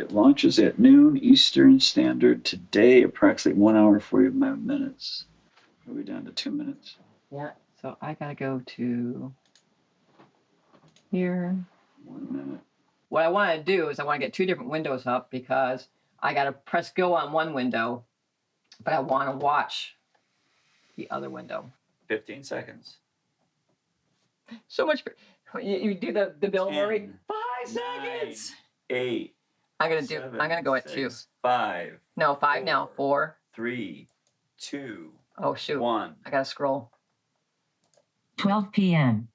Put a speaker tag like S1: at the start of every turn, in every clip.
S1: It launches at noon Eastern Standard today, approximately 1 hour, 45 minutes. Are we down to 2 minutes?
S2: Yeah, so I gotta go to here.
S1: 1 minute.
S2: What I want to do is I want to get 2 different windows up because I gotta press go on one window, but I want to watch the other window.
S1: 15 seconds.
S2: So much. You do the Bill
S1: 10,
S2: Murray. 5
S1: 9,
S2: seconds.
S1: 8.
S2: I'm gonna
S1: 7,
S2: I'm gonna go at 2.
S1: 6, 5.
S2: No, 5 now. 4.
S1: 3, 2.
S2: Oh shoot.
S1: 1.
S2: I gotta scroll.
S3: 12 p.m.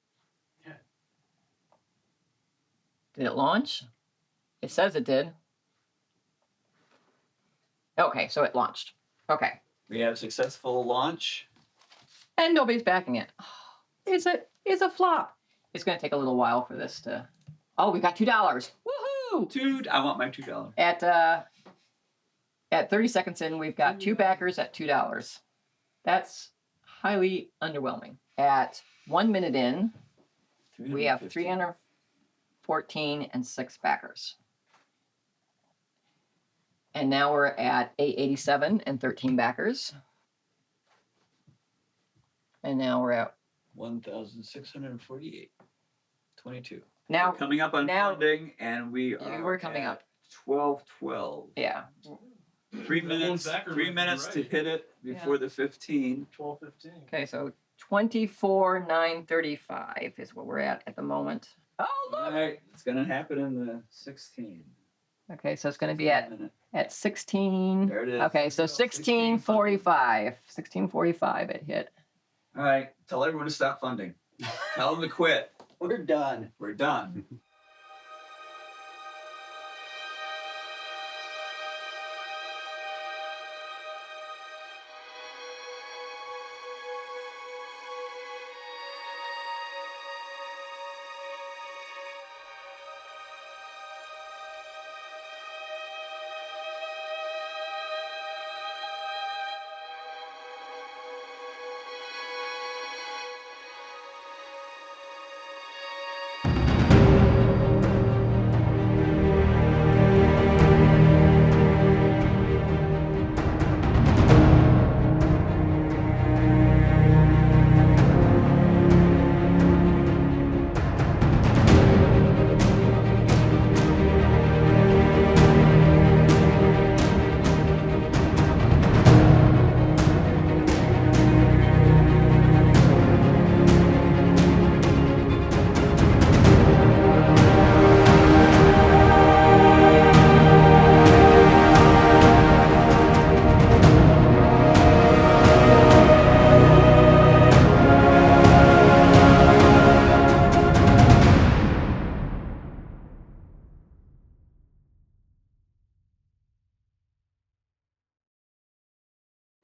S2: Did it launch? It says it did. Okay, so it launched. Okay.
S1: We have successful launch.
S2: And nobody's backing it. It's a flop. It's gonna take a little while for this to. Oh, we got $2. Woohoo!
S1: Dude, I want my $2.
S2: At 30 seconds in, we've got 2 backers at $2. That's highly underwhelming. At 1 minute in, we have 314 and 6 backers. And now we're at 887 and 13 backers. And now we're at
S1: 1,648. 22.
S2: now.
S1: We're coming up on funding, and we're
S2: coming up.
S1: 12:12.
S2: Yeah.
S1: 3 minutes. 3 minutes to hit it before the 15.
S4: 12:15.
S2: Okay, so 24,935 is what we're at the moment. Oh look!
S1: All right, it's gonna happen in the 16.
S2: Okay, so it's going to be at 16.
S1: There it is.
S2: Okay, so 1645. 1645 it hit.
S1: All right, tell everyone to stop funding. Tell them to quit.
S5: We're done.
S1: We're done.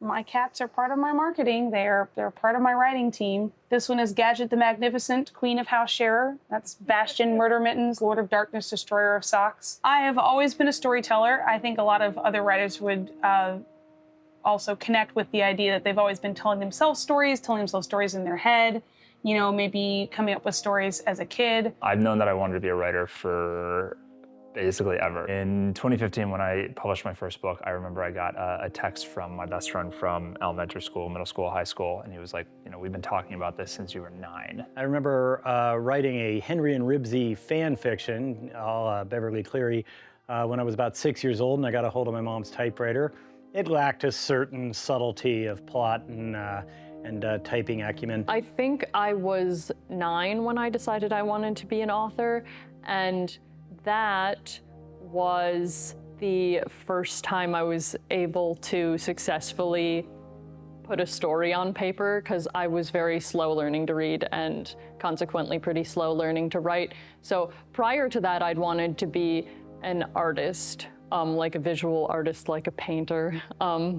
S6: My cats are part of my marketing. They're part of my writing team. This one is Gadget the Magnificent, Queen of House Sharer. That's Bastion, Murder Mittens, Lord of Darkness, Destroyer of Socks. I have always been a storyteller. I think a lot of other writers would also connect with the idea that they've always been telling themselves stories in their head, you know, maybe coming up with stories as a kid.
S7: I've known that I wanted to be a writer for basically ever. In 2015, when I published my first book, I remember I got a text from my best friend from elementary school, middle school, high school, and he was like, you know, we've been talking about this since you were 9.
S5: I remember writing a Henry and Ribsy fan fiction, all Beverly Cleary, when I was about 6 years old, and I got a hold of my mom's typewriter. It lacked a certain subtlety of plot and typing acumen.
S8: I think I was 9 when I decided I wanted to be an author, and that was the first time I was able to successfully put a story on paper, because I was very slow learning to read and consequently pretty slow learning to write. So prior to that, I'd wanted to be an artist, like a visual artist, like a painter,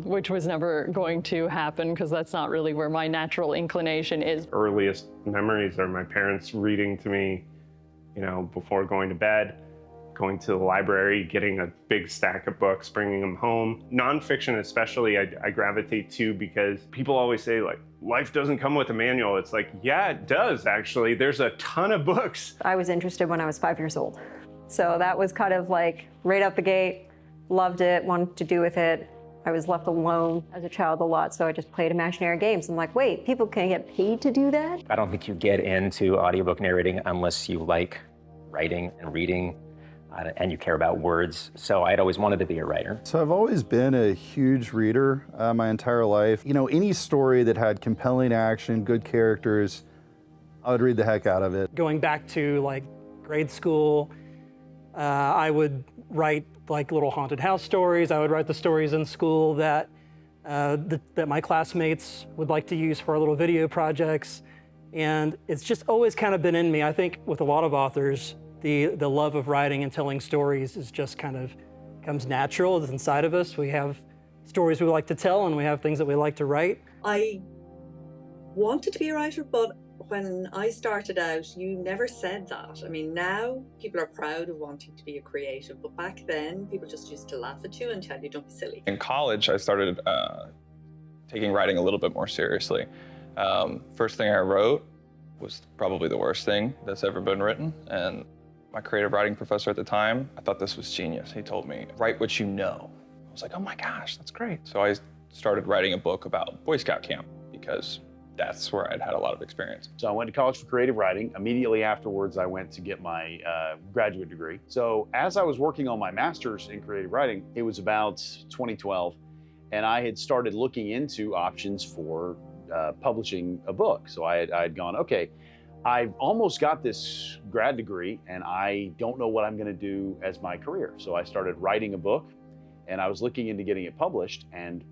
S8: which was never going to happen because that's not really where my natural inclination is.
S4: Earliest memories are my parents reading to me, you know, before going to bed, going to the library, getting a big stack of books, bringing them home. Nonfiction especially, I gravitate to because people always say, like, life doesn't come with a manual. It's like, yeah, it does, actually. There's a ton of books.
S9: I was interested when I was 5 years old. So that was kind of like right out the gate, loved it, wanted to do with it. I was left alone as a child a lot, so I just played imaginary games. I'm like, wait, people can get paid to do that?
S10: I don't think you get into audiobook narrating unless you like writing and reading and you care about words. So I'd always wanted to be a writer.
S11: So I've always been a huge reader my entire life. You know, any story that had compelling action, good characters, I would read the heck out of it.
S12: Going back to like grade school, I would write like little haunted house stories. I would write the stories in school that that my classmates would like to use for our little video projects. And it's just always kind of been in me. I think with a lot of authors, the love of writing and telling stories is just kind of comes natural. It's inside of us. We have stories we like to tell and we have things that we like to write.
S13: I wanted to be a writer, but when I started out, you never said that. I mean, now people are proud of wanting to be a creative, but back then people just used to laugh at you and tell you don't be silly.
S14: In college, I started taking writing a little bit more seriously. First thing I wrote was probably the worst thing that's ever been written. And my creative writing professor at the time, I thought this was genius. He told me, write what you know. I was like, oh my gosh, that's great. So I started writing a book about Boy Scout camp because that's where I'd had a lot of experience.
S15: So I went to college for creative writing. Immediately afterwards, I went to get my graduate degree. So as I was working on my master's in creative writing, it was about 2012, and I had started looking into options for publishing a book. So I had gone, okay, I've almost got this grad degree, and I don't know what I'm going to do as my career. So I started writing a book, and I was looking into getting it published, and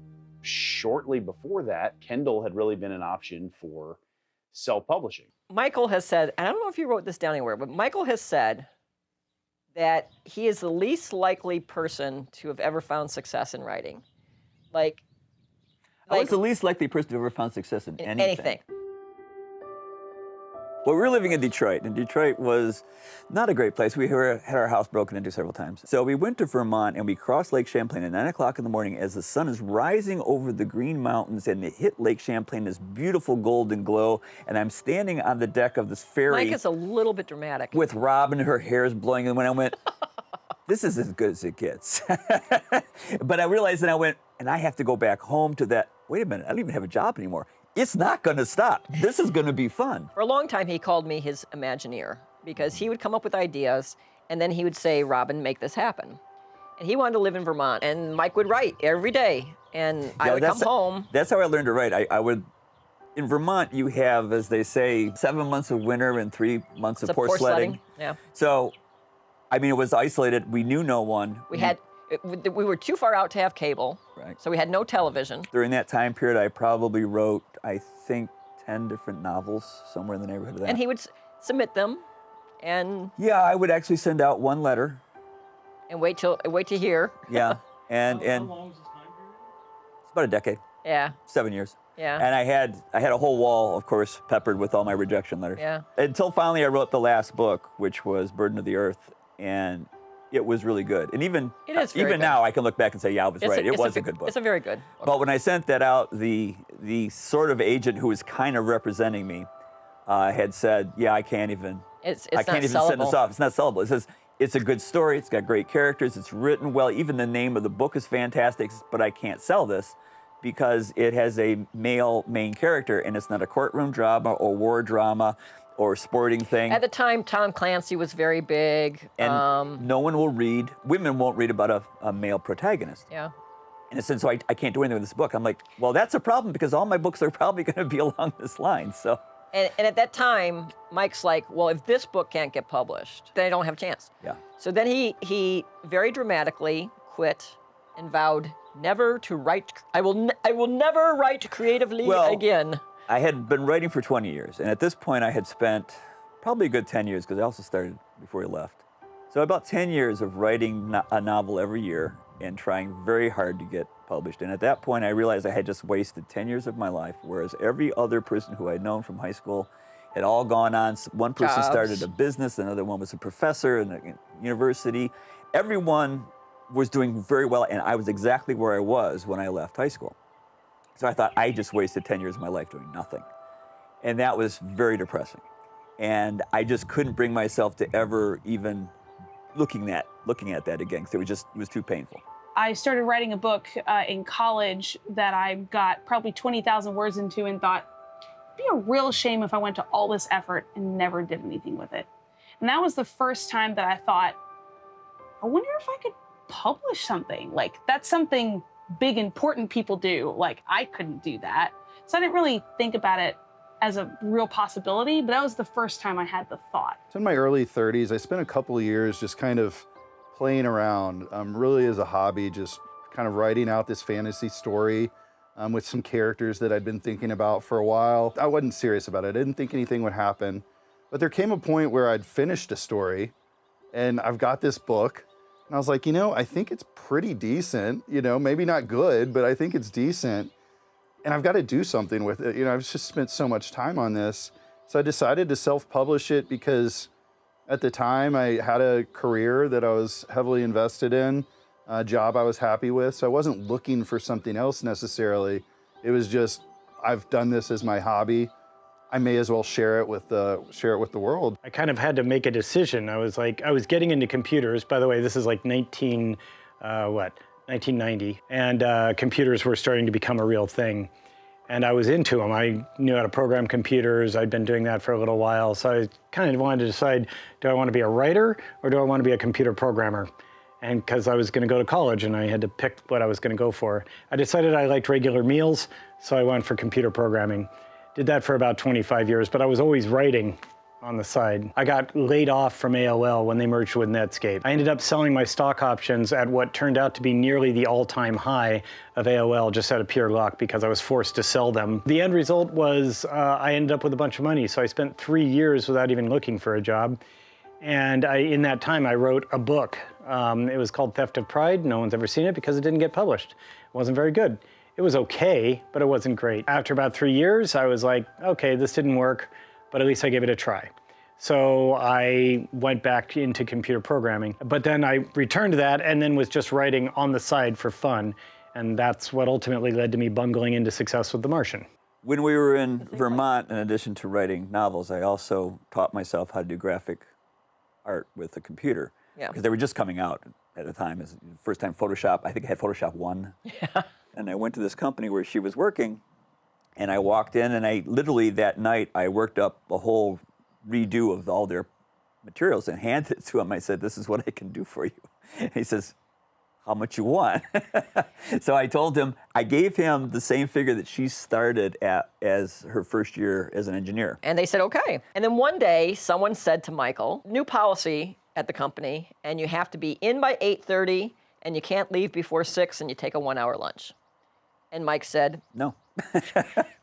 S15: shortly before that, Kindle had really been an option for self-publishing.
S2: Michael has said, and I don't know if you wrote this down anywhere, but Michael has said that he is the least likely person to have ever found success in writing. I
S16: was the least likely person to have ever found success in anything. Well, we were living in Detroit, and Detroit was not a great place. We had our house broken into several times. So we went to Vermont, and we crossed Lake Champlain at 9 o'clock in the morning as the sun is rising over the Green Mountains, and it hit Lake Champlain, this beautiful golden glow, and I'm standing on the deck of this ferry.
S2: Mike is a little bit dramatic.
S16: With Robin, her hair is blowing, and when I went, this is as good as it gets. But I realized that I went, and I have to go back home to that, wait a minute, I don't even have a job anymore. It's not going to stop. This is going to be fun.
S2: For a long time, he called me his Imagineer because he would come up with ideas and then he would say, Robin, make this happen. And he wanted to live in Vermont, and Mike would write every day, and I would come home.
S16: That's how I learned to write. I would, in Vermont, you have, as they say, 7 months of winter and 3 months of poor sledding.
S2: Yeah.
S16: So, I mean, it was isolated. We knew no one.
S2: We were too far out to have cable,
S16: right?
S2: So we had no television.
S16: During that time period, I probably wrote, I think, 10 different novels, somewhere in the neighborhood of that.
S2: And he would submit them, and
S16: yeah, I would actually send out one letter,
S2: and wait to hear.
S16: Yeah, and
S12: how long was this time period?
S16: It's about a decade.
S2: Yeah.
S16: 7 years.
S2: Yeah.
S16: And I had a whole wall, of course, peppered with all my rejection letters.
S2: Yeah.
S16: Until finally I wrote the last book, which was Burden of the Earth, and it was really good. And even now, I can look back and say, yeah, I was right. It was a good book.
S2: It's a very good book.
S16: But when I sent that out, the sort of agent who was kind of representing me had said, yeah, I can't even send this off. It's not sellable. It says, it's a good story. It's got great characters. It's written well. Even the name of the book is fantastic, but I can't sell this because it has a male main character, and it's not a courtroom drama or war drama or sporting thing.
S2: At the time, Tom Clancy was very big.
S16: And no one will read, women won't read about a male protagonist.
S2: Yeah.
S16: And it said, so I can't do anything with this book. I'm like, well, that's a problem because all my books are probably going to be along this line, so.
S2: And at that time, Mike's like, well, if this book can't get published, then I don't have a chance.
S16: Yeah.
S2: So then he very dramatically quit and vowed never to write, I will never write creatively again.
S16: I had been writing for 20 years, and at this point I had spent probably a good 10 years, because I also started before he left. So about 10 years of writing a novel every year and trying very hard to get published. And at that point I realized I had just wasted 10 years of my life, whereas every other person who I'd known from high school had all gone on. One person started a business, another one was a professor in a university. Everyone was doing very well, and I was exactly where I was when I left high school. So I thought, I just wasted 10 years of my life doing nothing. And that was very depressing. And I just couldn't bring myself to ever even looking at that again because it was too painful?
S6: I started writing a book in college that I got probably 20,000 words into and thought, it'd be a real shame if I went to all this effort and never did anything with it. And that was the first time that I thought, I wonder if I could publish something. Like, that's something big, important people do. Like, I couldn't do that. So I didn't really think about it as a real possibility, but that was the first time I had the thought.
S11: So in my early 30s, I spent a couple of years just kind of playing around, really as a hobby, just kind of writing out this fantasy story with some characters that I'd been thinking about for a while. I wasn't serious about it. I didn't think anything would happen. But there came a point where I'd finished a story and I've got this book and I was like, I think it's pretty decent, maybe not good, but I think it's decent. And I've got to do something with it. I've just spent so much time on this. So I decided to self-publish it because at the time I had a career that I was heavily invested in, a job I was happy with. So I wasn't looking for something else necessarily. It was just, I've done this as my hobby. I may as well share it with the world.
S5: I kind of had to make a decision. I was getting into computers. By the way, this is like 1990, and computers were starting to become a real thing. And I was into them. I knew how to program computers. I'd been doing that for a little while. So I kind of wanted to decide, do I want to be a writer or do I want to be a computer programmer? And because I was going to go to college and I had to pick what I was going to go for. I decided I liked regular meals, so I went for computer programming. Did that for about 25 years, but I was always writing on the side. I got laid off from AOL when they merged with Netscape. I ended up selling my stock options at what turned out to be nearly the all-time high of AOL, just out of pure luck because I was forced to sell them. The end result was I ended up with a bunch of money, so I spent 3 years without even looking for a job. And in that time, I wrote a book. It was called Theft of Pride. No one's ever seen it because it didn't get published. It wasn't very good. It was okay, but it wasn't great. After about 3 years, I was like, okay, this didn't work, but at least I gave it a try. So I went back into computer programming, but then I returned to that and then was just writing on the side for fun. And that's what ultimately led to me bungling into success with The Martian.
S16: When we were in Vermont, in addition to writing novels, I also taught myself how to do graphic art with a computer.
S2: Yeah.
S16: Because they were just coming out at the time. As first time Photoshop, I think I had Photoshop 1.
S2: Yeah.
S16: And I went to this company where she was working, and I walked in, and I literally that night, I worked up a whole redo of all their materials and handed it to him. I said, this is what I can do for you. And he says, how much you want? So I told him, I gave him the same figure that she started at as her first year as an engineer.
S2: And they said, okay. And then one day, someone said to Michael, new policy at the company, and you have to be in by 8:30, and you can't leave before 6, and you take a 1-hour lunch. And Mike said,
S16: no.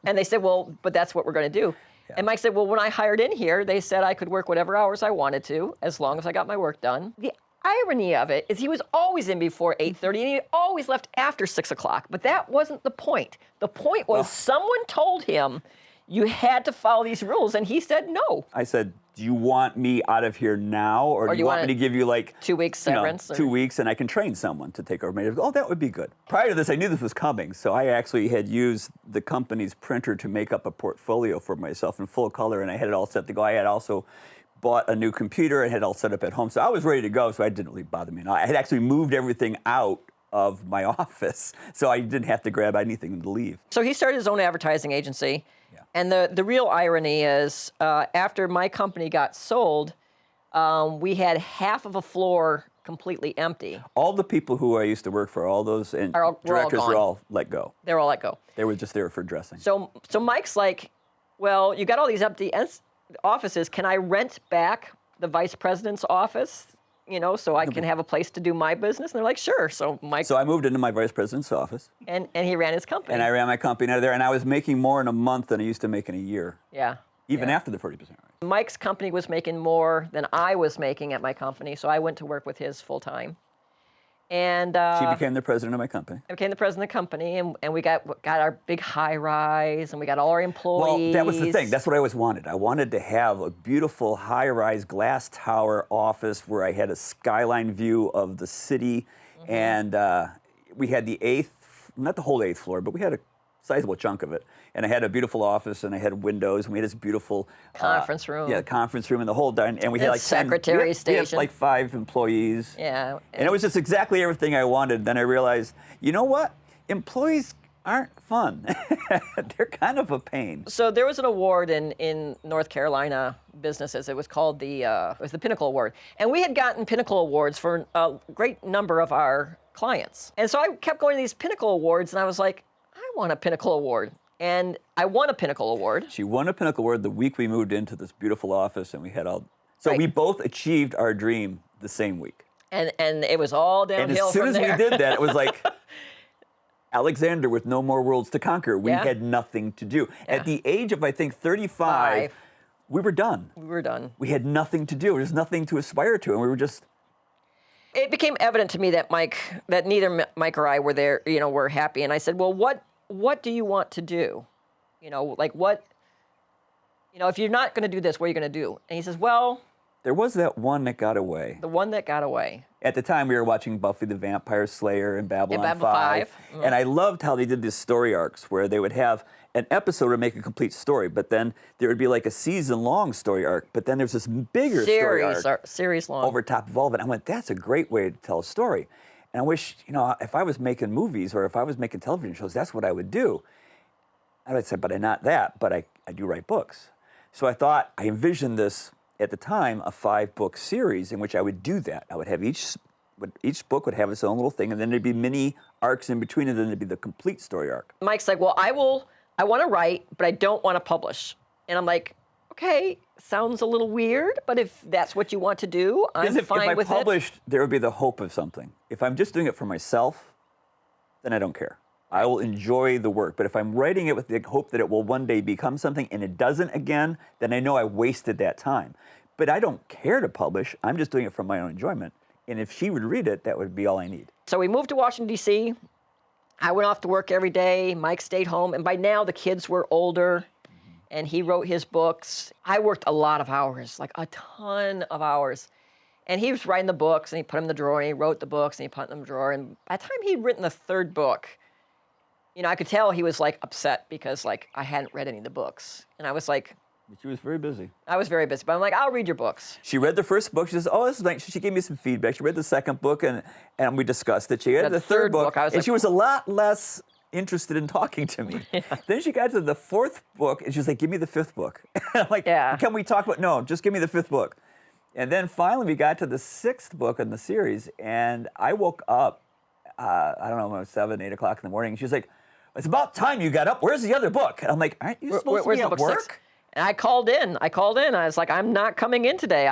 S2: And they said, well, but that's what we're going to do. Yeah. And Mike said, well, when I hired in here, they said I could work whatever hours I wanted to, as long as I got my work done. The irony of it is he was always in before 8:30, and he always left after 6 o'clock. But that wasn't the point. The point was someone told him you had to follow these rules, and he said no.
S16: I said, do you want me out of here now, or do you want me to give you like
S2: 2 weeks severance?
S16: 2 weeks, and I can train someone to take over? Oh, that would be good. Prior to this, I knew this was coming, so I actually had used the company's printer to make up a portfolio for myself in full color, and I had it all set to go. I had also bought a new computer and had it all set up at home, so I was ready to go, so it didn't really bother me. I had actually moved everything out of my office, so I didn't have to grab anything to leave.
S2: So he started his own advertising agency. And the real irony is, after my company got sold, we had half of a floor completely empty.
S16: All the people who I used to work for, all those directors were all let go.
S2: They were all let go.
S16: They were just there for dressing.
S2: So Mike's like, well, you got all these empty offices. Can I rent back the vice president's office? So I can have a place to do my business? And they're like, sure. So
S16: I moved into my vice president's office.
S2: And he ran his company.
S16: And I ran my company out of there, and I was making more in a month than I used to make in a year.
S2: Yeah.
S16: Even after the 40% raise.
S2: Mike's company was making more than I was making at my company, so I went to work with his full time. And
S16: she became the president of my company.
S2: I became the president of the company, and we got our big high rise, and we got all our employees.
S16: Well, that was the thing. That's what I always wanted. I wanted to have a beautiful high rise glass tower office where I had a skyline view of the city, and we had the 8th, not the whole 8th floor, but we had sizable chunk of it. And I had a beautiful office, and I had windows, and we had this beautiful
S2: conference room.
S16: Yeah, conference room, and the whole and we had like
S2: secretary
S16: 10,
S2: station.
S16: We had like 5 employees.
S2: Yeah.
S16: And it was just exactly everything I wanted. Then I realized, you know what? Employees aren't fun. They're kind of a pain.
S2: So there was an award in North Carolina businesses. It was called the Pinnacle Award. And we had gotten Pinnacle Awards for a great number of our clients. And so I kept going to these Pinnacle Awards, and I was like, I want a Pinnacle Award. And I won a Pinnacle Award.
S16: She won a Pinnacle Award the week we moved into this beautiful office, and we had all. So we both achieved our dream the same week.
S2: And it was all downhill from there.
S16: And as soon as we did that, it was like Alexander with no more worlds to conquer. We had nothing to do. Yeah. At the age of, I think, 35, we were done.
S2: We were done.
S16: We had nothing to do. There's nothing to aspire to, and we were just.
S2: It became evident to me that neither Mike or I were there, were happy. And I said, well, what do you want to do? Like what, if you're not going to do this, what are you going to do? And he says, well.
S16: There was that one that got away.
S2: The one that got away.
S16: At the time, we were watching Buffy the Vampire Slayer and Babylon 5. Mm. And I loved how they did these story arcs where they would have an episode to make a complete story, but then there would be like a season-long story arc, but then there's this bigger story arc.
S2: Series long.
S16: Over top of all of it. I went, that's a great way to tell a story. And I wish, if I was making movies or if I was making television shows, that's what I would do. And I'd say, but I'm not that, but I do write books. So I envisioned this, at the time, a 5-book series in which I would do that. I would have each book would have its own little thing, and then there'd be mini arcs in between, and then there'd be the complete story arc.
S2: Mike's like, well, I want to write, but I don't want to publish. And I'm like, okay, sounds a little weird, but if that's what you want to do, I'm fine with it.
S16: If I published, there would be the hope of something. If I'm just doing it for myself, then I don't care. I will enjoy the work. But if I'm writing it with the hope that it will one day become something and it doesn't again, then I know I wasted that time. But I don't care to publish. I'm just doing it for my own enjoyment. And if she would read it, that would be all I need.
S2: So we moved to Washington, D.C. I went off to work every day. Mike stayed home. And by now, the kids were older, and he wrote his books. I worked a lot of hours, like a ton of hours. And he was writing the books, and he put them in the drawer, and he wrote the books, and he put them in the drawer. And by the time he'd written the 3rd book, I could tell he was, like, upset because, like, I hadn't read any of the books. And I was like...
S16: She was very busy.
S2: I was very busy, but I'm like, I'll read your books.
S16: She read the 1st book. She says, oh, this is nice. She gave me some feedback. She read the 2nd book, and we discussed it. She read the 3rd book, and she was a lot less interested in talking to me. Yeah. Then she got to the 4th book, and she was like, give me the 5th book. And I'm like, can we talk about, no, just give me the 5th book. And then finally we got to the 6th book in the series, and I woke up, I don't know, about 7, 8 o'clock in the morning, and she was like, it's about time you got up. Where's the other book? And I'm like, aren't you supposed to be at work? 6?
S2: And I called in. I was like, I'm not coming in today.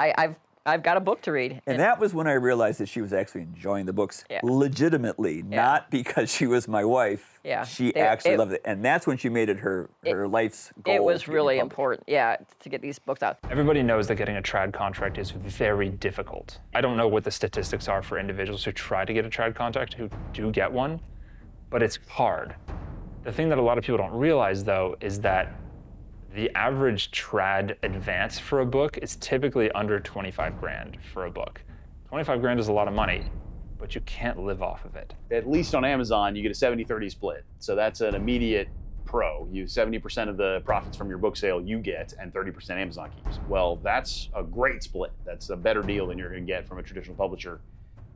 S2: I've got a book to read.
S16: And that was when I realized that she was actually enjoying the books legitimately, not because she was my wife.
S2: Yeah.
S16: She actually loved it. And that's when she made it her life's goal.
S2: It was really important, to get these books out.
S7: Everybody knows that getting a trad contract is very difficult. I don't know what the statistics are for individuals who try to get a trad contract who do get one, but it's hard. The thing that a lot of people don't realize, though, is that the average trad advance for a book is typically under 25 grand for a book. 25 grand is a lot of money, but you can't live off of it.
S15: At least on Amazon, you get a 70-30 split. So that's an immediate pro. 70% of the profits from your book sale you get, and 30% Amazon keeps. Well, that's a great split. That's a better deal than you're going to get from a traditional publisher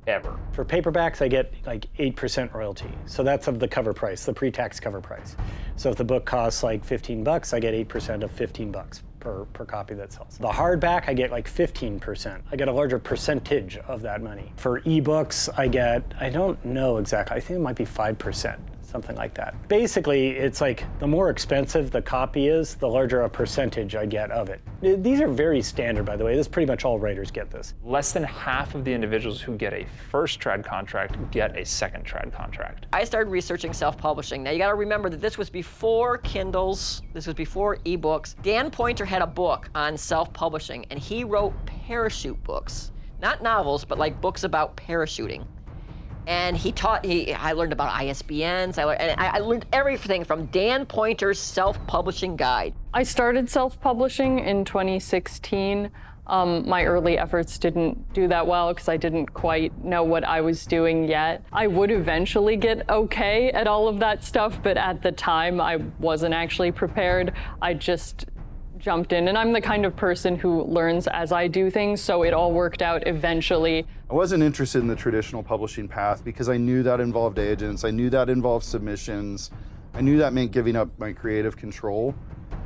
S15: ever.
S5: For paperbacks, I get like 8% royalty. So that's of the cover price, the pre-tax cover price. So if the book costs like $15, I get 8% of $15 per copy that sells. The hardback, I get like 15%. I get a larger percentage of that money. For ebooks, I don't know exactly. I think it might be 5%. Something like that. Basically, it's like the more expensive the copy is, the larger a percentage I get of it. These are very standard, by the way. This pretty much all writers get this.
S7: Less than half of the individuals who get a first trad contract get a second trad contract.
S2: I started researching self-publishing. Now you gotta remember that this was before Kindles, this was before ebooks. Dan Poynter had a book on self-publishing, and he wrote parachute books. Not novels, but like books about parachuting. And I learned about ISBNs, I learned everything from Dan Poynter's self-publishing guide.
S8: I started self-publishing in 2016. My early efforts didn't do that well because I didn't quite know what I was doing yet. I would eventually get okay at all of that stuff, but at the time I wasn't actually prepared. I just jumped in, and I'm the kind of person who learns as I do things, so it all worked out eventually.
S11: I wasn't interested in the traditional publishing path because I knew that involved agents, I knew that involved submissions, I knew that meant giving up my creative control,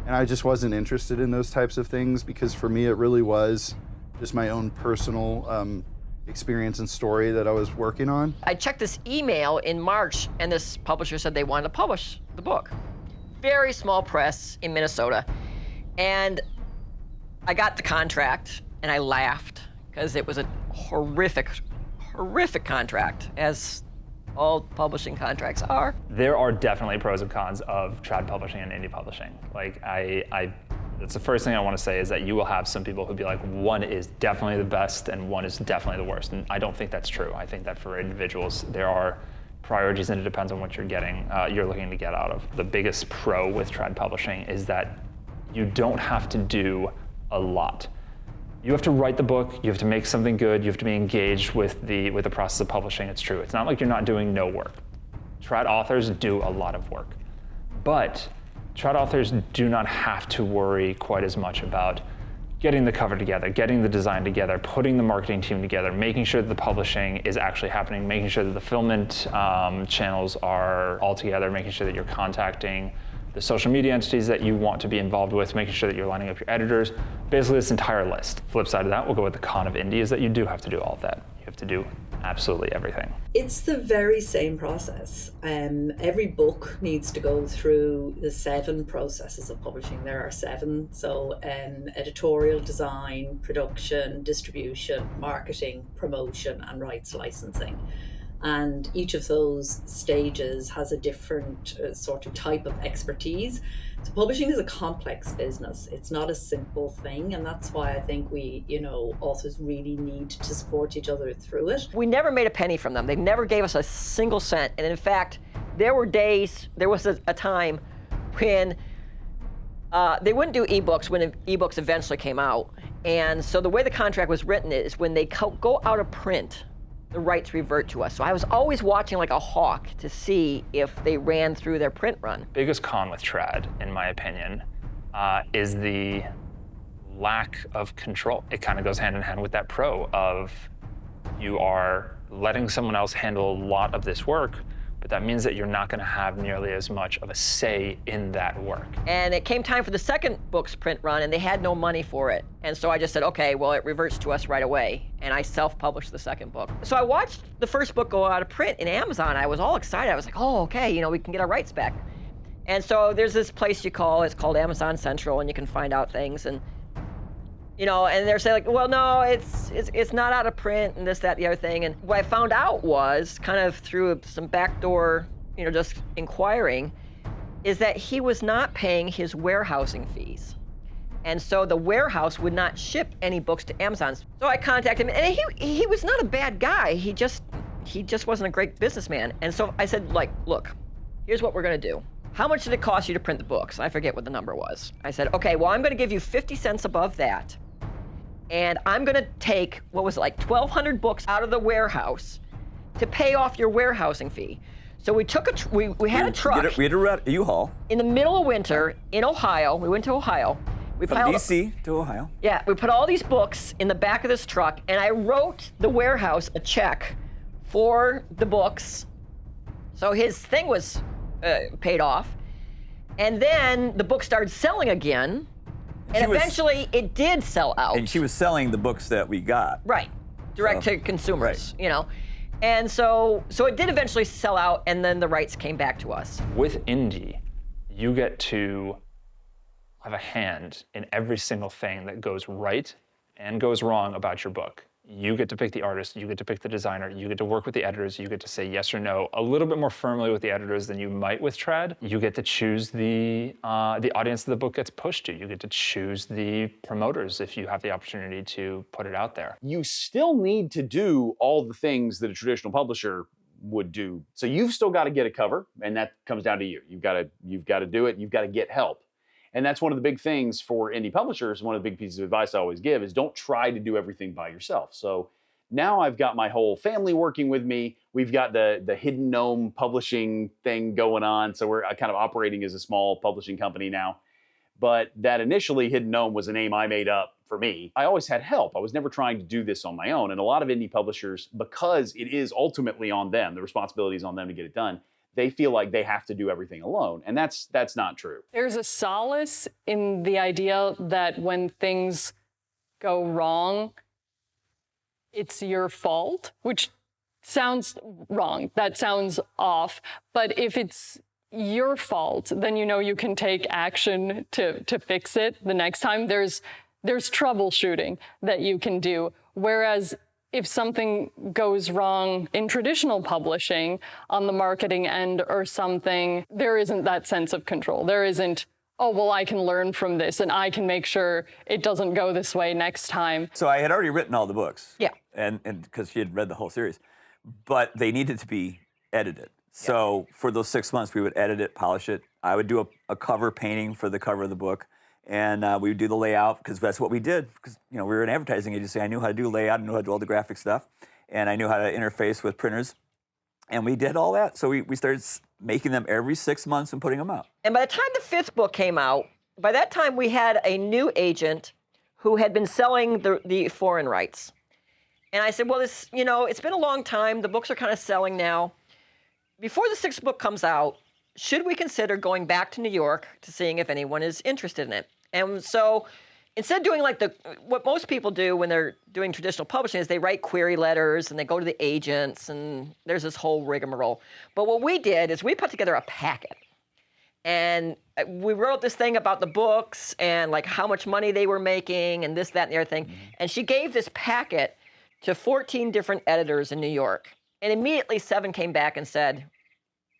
S11: and I just wasn't interested in those types of things because for me it really was just my own personal experience and story that I was working on.
S2: I checked this email in March, and this publisher said they wanted to publish the book. Very small press in Minnesota. And I got the contract, and I laughed because it was a horrific contract, as all publishing contracts are.
S7: There are definitely pros and cons of trad publishing and indie publishing. Like that's the first thing I want to say is that you will have some people who'll be like, one is definitely the best and one is definitely the worst. And I don't think that's true. I think that for individuals, there are priorities and it depends on what you're getting, you're looking to get out of. The biggest pro with trad publishing is that you don't have to do a lot. You have to write the book, you have to make something good, you have to be engaged with the process of publishing. It's true. It's not like you're not doing no work. Trad authors do a lot of work. But trad authors do not have to worry quite as much about getting the cover together, getting the design together, putting the marketing team together, making sure that the publishing is actually happening, making sure that the fulfillment channels are all together, making sure that you're contacting the social media entities that you want to be involved with, making sure that you're lining up your editors, basically this entire list. Flip side of that, we'll go with the con of indie is that you do have to do all of that. You have to do absolutely everything.
S13: It's the very same process. Every book needs to go through the 7 processes of publishing. There are 7. So editorial, design, production, distribution, marketing, promotion, and rights licensing. And each of those stages has a different sort of type of expertise. So publishing is a complex business. It's not a simple thing. And that's why I think we, authors really need to support each other through it.
S2: We never made a penny from them. They never gave us a single cent. And in fact, there was a time when they wouldn't do ebooks when ebooks eventually came out. And so the way the contract was written is when they go out of print, the rights revert to us. So I was always watching like a hawk to see if they ran through their print run.
S7: Biggest con with trad, in my opinion, is the lack of control. It kind of goes hand in hand with that pro of you are letting someone else handle a lot of this work, but that means that you're not going to have nearly as much of a say in that work.
S2: And it came time for the second book's print run, and they had no money for it. And so I just said, okay, well, it reverts to us right away. And I self-published the second book. So I watched the first book go out of print in Amazon. I was all excited. I was like, oh, okay, we can get our rights back. And so there's this place it's called Amazon Central, and you can find out things. And and they're saying like, well, no, it's not out of print and this, that, the other thing. And what I found out was kind of through some backdoor, just inquiring, is that he was not paying his warehousing fees. And so the warehouse would not ship any books to Amazon. So I contacted him, and he was not a bad guy. He just wasn't a great businessman. And so I said, like, look, here's what we're gonna do. How much did it cost you to print the books? I forget what the number was. I said, okay, well, I'm gonna give you 50 cents above that. And I'm gonna take, 1,200 books out of the warehouse to pay off your warehousing fee. So we took we had a truck.
S16: We had a U-Haul.
S2: In the middle of winter in Ohio. We went to Ohio.
S16: From DC to Ohio.
S2: Yeah, we put all these books in the back of this truck, and I wrote the warehouse a check for the books. So his thing was paid off. And then the book started selling again. And eventually it did sell out.
S16: And she was selling the books that we got.
S2: Right, direct to consumers, And so it did eventually sell out, and then the rights came back to us.
S7: With indie, you get to have a hand in every single thing that goes right and goes wrong about your book. You get to pick the artist, you get to pick the designer, you get to work with the editors, you get to say yes or no a little bit more firmly with the editors than you might with trad. You get to choose the audience that the book gets pushed to. You get to choose the promoters if you have the opportunity to put it out there.
S15: You still need to do all the things that a traditional publisher would do. So you've still got to get a cover, and that comes down to you. You've got to do it, you've got to get help. And that's one of the big things for indie publishers. One of the big pieces of advice I always give is don't try to do everything by yourself. So now I've got my whole family working with me. We've got the Hidden Gnome publishing thing going on. So we're kind of operating as a small publishing company now. But that initially Hidden Gnome was a name I made up for me. I always had help. I was never trying to do this on my own. And a lot of indie publishers, because it is ultimately on them, the responsibility is on them to get it done, they feel like they have to do everything alone. And that's not true.
S8: There's a solace in the idea that when things go wrong, it's your fault, which sounds wrong. That sounds off. But if it's your fault, then you know you can take action to fix it the next time. There's troubleshooting that you can do. Whereas if something goes wrong in traditional publishing on the marketing end or something, there isn't that sense of control. There isn't, oh, well, I can learn from this and I can make sure it doesn't go this way next time.
S16: So I had already written all the books.
S2: Yeah.
S16: And because she had read the whole series, but they needed to be edited. So for those 6 months, we would edit it, polish it. I would do a cover painting for the cover of the book. And we would do the layout, because that's what we did. Because we were an advertising agency. I knew how to do layout, I knew how to do all the graphic stuff, and I knew how to interface with printers. And we did all that. So we started making them every 6 months and putting them out.
S2: And by the time the 5th book came out, by that time we had a new agent who had been selling the foreign rights. And I said, well, this, it's been a long time. The books are kind of selling now. Before the 6th book comes out, should we consider going back to New York to seeing if anyone is interested in it? And so instead of doing like what most people do when they're doing traditional publishing is they write query letters and they go to the agents and there's this whole rigmarole. But what we did is we put together a packet. And we wrote this thing about the books and like how much money they were making and this, that, and the other thing. And she gave this packet to 14 different editors in New York. And immediately 7 came back and said,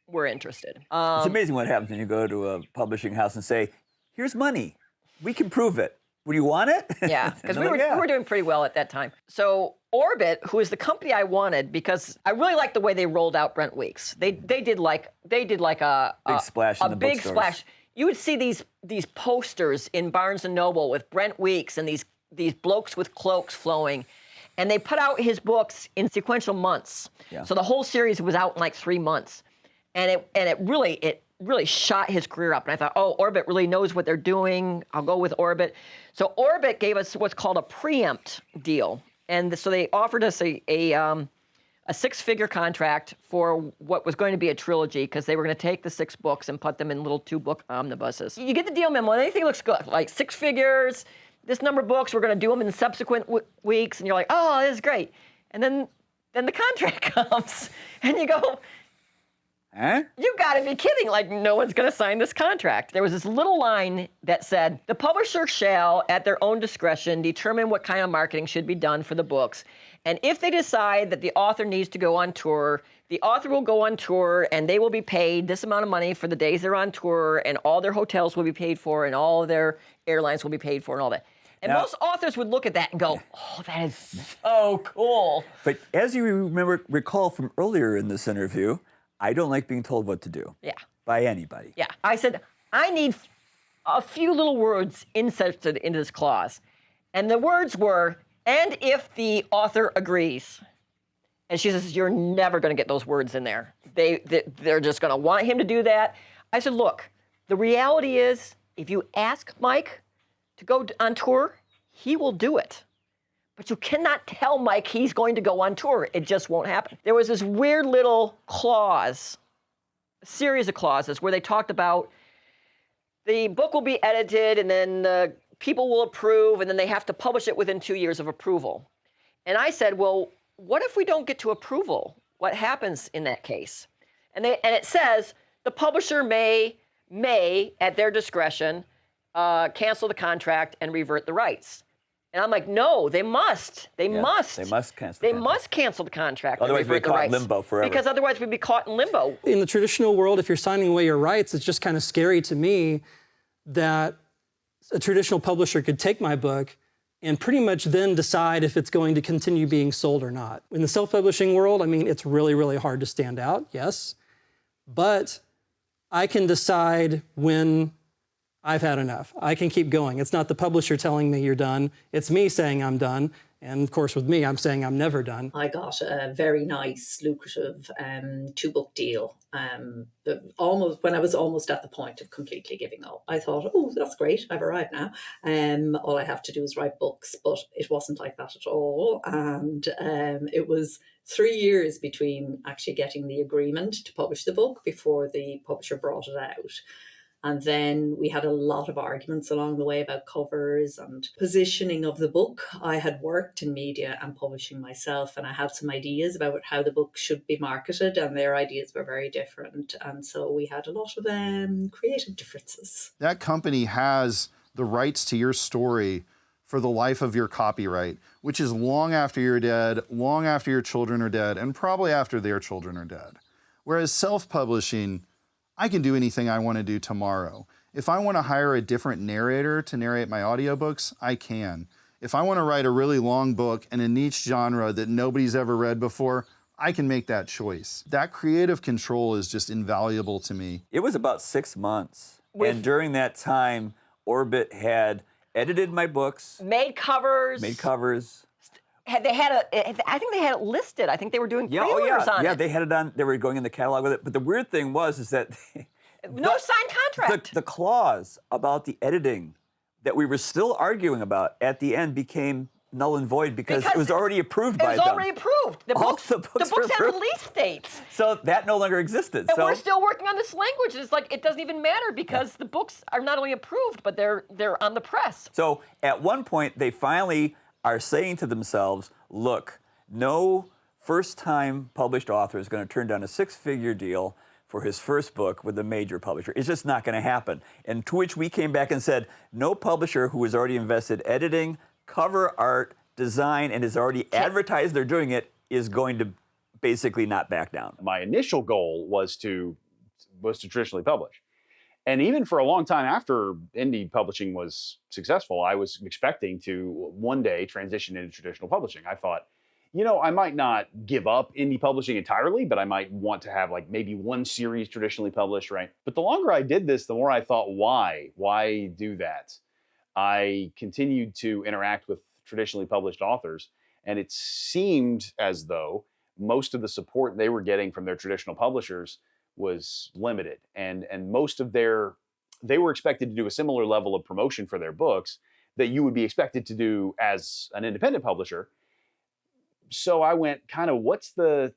S2: we're interested.
S16: It's amazing what happens when you go to a publishing house and say, here's money. We can prove it. Would you want it?
S2: Yeah, because we were doing pretty well at that time. So Orbit, who is the company I wanted, because I really liked the way they rolled out Brent Weeks. They did like a
S16: big splash in the
S2: big
S16: bookstores.
S2: splash. You would see these posters in Barnes and Noble with Brent Weeks and these blokes with cloaks flowing. And they put out his books in sequential months. Yeah. So the whole series was out in like 3 months. And it really shot his career up. And I thought, oh, Orbit really knows what they're doing. I'll go with Orbit. So Orbit gave us what's called a preempt deal. And so they offered us a 6-figure contract for what was going to be a trilogy, because they were going to take the 6 books and put them in little 2-book omnibuses. You get the deal memo and anything looks good, like 6 figures, this number of books, we're going to do them in subsequent weeks. And you're like, oh, this is great. And then the contract comes and you go,
S16: huh?
S2: You gotta be kidding, like no one's gonna sign this contract. There was this little line that said, the publisher shall, at their own discretion, determine what kind of marketing should be done for the books. And if they decide that the author needs to go on tour, the author will go on tour and they will be paid this amount of money for the days they're on tour, and all their hotels will be paid for and all of their airlines will be paid for and all that. And now, most authors would look at that and go, oh, that is so cool.
S16: But as you recall from earlier in this interview, I don't like being told what to do.
S2: Yeah.
S16: By anybody.
S2: Yeah. I said, I need a few little words inserted into this clause. And the words were, and if the author agrees. And she says, you're never going to get those words in there. They're just going to want him to do that. I said, look, the reality is, if you ask Mike to go on tour, he will do it. But you cannot tell Mike he's going to go on tour. It just won't happen. There was this weird little clause, a series of clauses, where they talked about the book will be edited and then the people will approve and then they have to publish it within 2 years of approval. And I said, well, what if we don't get to approval? What happens in that case? And it says the publisher may, at their discretion, cancel the contract and revert the rights. And I'm like, no, they must. They must.
S16: They must cancel.
S2: They must cancel the contract.
S16: Otherwise, we'd be caught in limbo forever.
S2: Because otherwise, we'd be caught in limbo.
S12: In the traditional world, if you're signing away your rights, it's just kind of scary to me that a traditional publisher could take my book and pretty much then decide if it's going to continue being sold or not. In the self-publishing world, I mean, it's really, really hard to stand out, yes. But I can decide when I've had enough. I can keep going. It's not the publisher telling me you're done. It's me saying I'm done. And of course, with me, I'm saying I'm never done.
S13: I got a very nice, lucrative 2-book deal. Almost when I was almost at the point of completely giving up. I thought, oh, that's great. I've arrived now. All I have to do is write books. But it wasn't like that at all. And it was 3 years between actually getting the agreement to publish the book before the publisher brought it out. And then we had a lot of arguments along the way about covers and positioning of the book. I had worked in media and publishing myself, and I had some ideas about how the book should be marketed, and their ideas were very different. And so we had a lot of creative differences.
S11: That company has the rights to your story for the life of your copyright, which is long after you're dead, long after your children are dead, and probably after their children are dead. Whereas self-publishing, I can do anything I want to do tomorrow. If I want to hire a different narrator to narrate my audiobooks, I can. If I want to write a really long book in a niche genre that nobody's ever read before, I can make that choice. That creative control is just invaluable to me.
S16: It was about 6 months. And during that time, Orbit had edited my books.
S2: Made covers. I think they had it listed. I think they were doing pre-orders on it.
S16: Yeah, they had it on. They were going in the catalog with it. But the weird thing is that
S2: no signed contract.
S16: The clause about the editing that we were still arguing about at the end became null and void because it was already approved by them.
S2: It was already approved. The books had
S16: approved.
S2: release dates.
S16: So that no longer existed.
S2: And we're still working on this language. It's like it doesn't even matter because the books are not only approved, but they're on the press.
S16: So at one point, they finally are saying to themselves, look, no first-time published author is going to turn down a 6-figure deal for his first book with a major publisher. It's just not going to happen. And to which we came back and said, no publisher who has already invested editing, cover art, design, and has already advertised they're doing it is going to basically not back down.
S15: My initial goal was to traditionally publish. And even for a long time after indie publishing was successful, I was expecting to one day transition into traditional publishing. I thought, I might not give up indie publishing entirely, but I might want to have like maybe one series traditionally published, right? But the longer I did this, the more I thought, why? Why do that? I continued to interact with traditionally published authors, and it seemed as though most of the support they were getting from their traditional publishers was limited, and most of they were expected to do a similar level of promotion for their books that you would be expected to do as an independent publisher. So I went kind of, what's the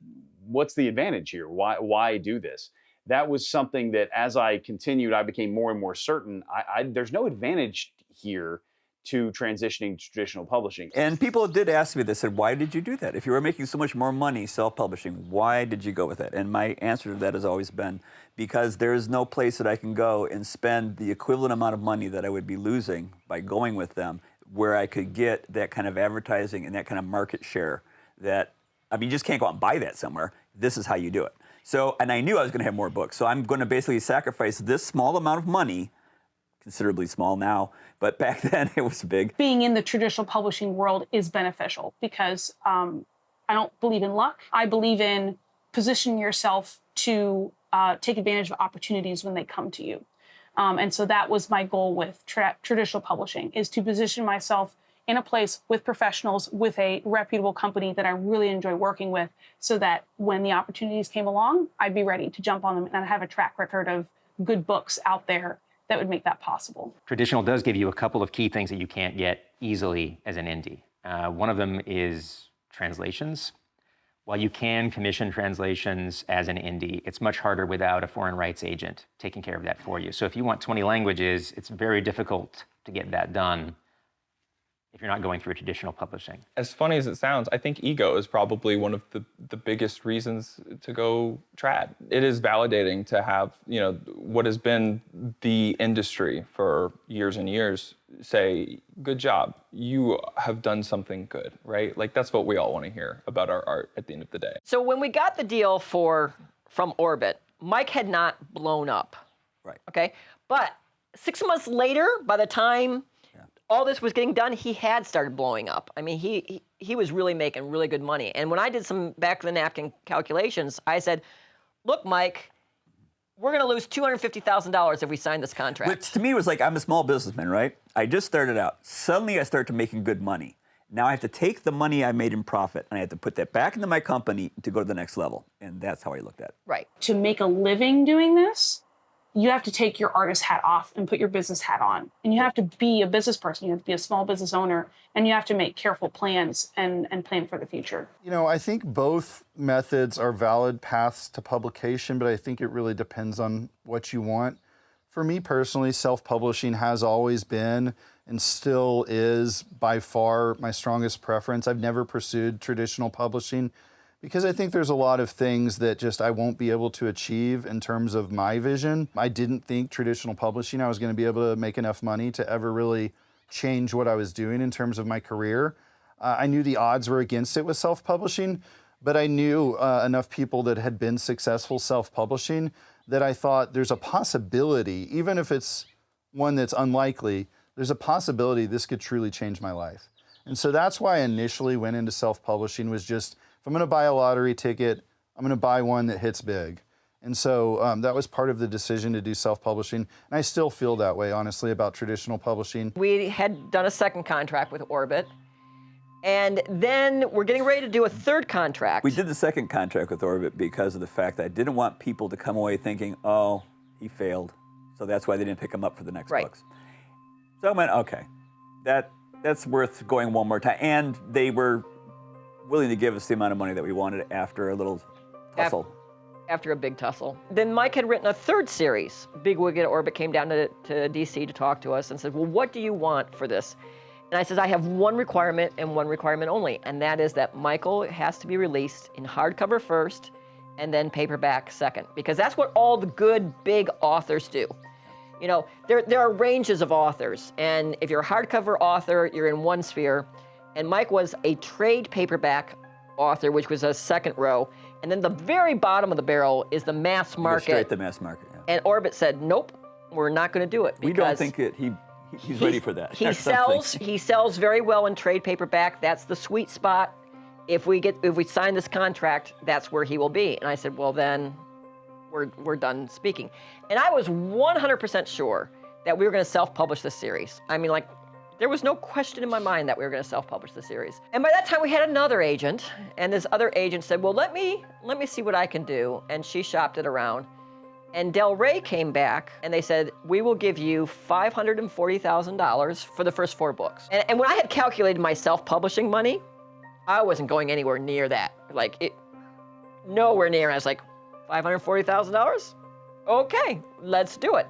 S15: advantage here? Why do this? That was something that as I continued, I became more and more certain there's no advantage here to transitioning to traditional publishing.
S16: And people did ask me, they said, why did you do that? If you were making so much more money self-publishing, why did you go with it? And my answer to that has always been, because there is no place that I can go and spend the equivalent amount of money that I would be losing by going with them, where I could get that kind of advertising and that kind of market share that, you just can't go out and buy that somewhere. This is how you do it. So, and I knew I was going to have more books. So I'm going to basically sacrifice this small amount of money, considerably small now, but back then it was big.
S6: Being in the traditional publishing world is beneficial because I don't believe in luck. I believe in positioning yourself to take advantage of opportunities when they come to you. And so that was my goal with traditional publishing, is to position myself in a place with professionals, with a reputable company that I really enjoy working with, so that when the opportunities came along, I'd be ready to jump on them and have a track record of good books out there that would make that possible.
S10: Traditional does give you a couple of key things that you can't get easily as an indie. One of them is translations. While you can commission translations as an indie, it's much harder without a foreign rights agent taking care of that for you. So if you want 20 languages, it's very difficult to get that done if you're not going through traditional publishing.
S14: As funny as it sounds, I think ego is probably one of the biggest reasons to go trad. It is validating to have, what has been the industry for years and years say, good job, you have done something good, right? Like that's what we all want to hear about our art at the end of the day.
S2: So when we got the deal from Orbit, Mike had not blown up.
S16: Right.
S2: Okay. But 6 months later, by the time all this was getting done, he had started blowing up. I mean, he was really making really good money. And when I did some back of the napkin calculations, I said, look, Mike, we're going to lose $250,000 if we sign this contract.
S16: Which to me was like, I'm a small businessman, right? I just started out. Suddenly I started making good money. Now I have to take the money I made in profit and I have to put that back into my company to go to the next level. And that's how I looked at it.
S2: Right.
S6: To make a living doing this, you have to take your artist hat off and put your business hat on. And you have to be a business person. You have to be a small business owner. And you have to make careful plans and plan for the future.
S11: You know, I think both methods are valid paths to publication, but I think it really depends on what you want. For me personally, self-publishing has always been and still is by far my strongest preference. I've never pursued traditional publishing because I think there's a lot of things that just I won't be able to achieve in terms of my vision. I didn't think traditional publishing, I was going to be able to make enough money to ever really change what I was doing in terms of my career. I knew the odds were against it with self-publishing, but I knew enough people that had been successful self-publishing that I thought there's a possibility, even if it's one that's unlikely, there's a possibility this could truly change my life. And so that's why I initially went into self-publishing, was just, if I'm going to buy a lottery ticket, I'm going to buy one that hits big. And so that was part of the decision to do self-publishing. And I still feel that way, honestly, about traditional publishing.
S2: We had done a second contract with Orbit. And then we're getting ready to do a third contract.
S16: We did the second contract with Orbit because of the fact that I didn't want people to come away thinking, oh, he failed. So that's why they didn't pick him up for the next books. So I went, okay, that's worth going one more time. And they were willing to give us the amount of money that we wanted after a little tussle.
S2: After a big tussle. Then Mike had written a third series. Bigwig at Orbit came down to DC to talk to us and said, well, what do you want for this? And I said, I have one requirement and one requirement only, and that is that Michael has to be released in hardcover first and then paperback second, because that's what all the good big authors do. You know, there are ranges of authors, and if you're a hardcover author, you're in one sphere, and Mike was a trade paperback author, which was a second row, and then the very bottom of the barrel is the mass market.
S16: Straight to mass market, yeah.
S2: And Orbit said, nope, we're not going to do it.
S16: We don't think that he's ready for that.
S2: He sells very well in trade paperback. That's the sweet spot. If we sign this contract, that's where he will be. And I said, well, then we're done speaking. And I was 100% sure that we were going to self-publish this series. I mean, like, there was no question in my mind that we were going to self-publish the series. And by that time, we had another agent, and this other agent said, well, let me see what I can do. And she shopped it around. And Del Rey came back, and they said, we will give you $540,000 for the first 4 books. And when I had calculated my self-publishing money, I wasn't going anywhere near that. Like, nowhere near. I was like, $540,000? Okay, let's do it.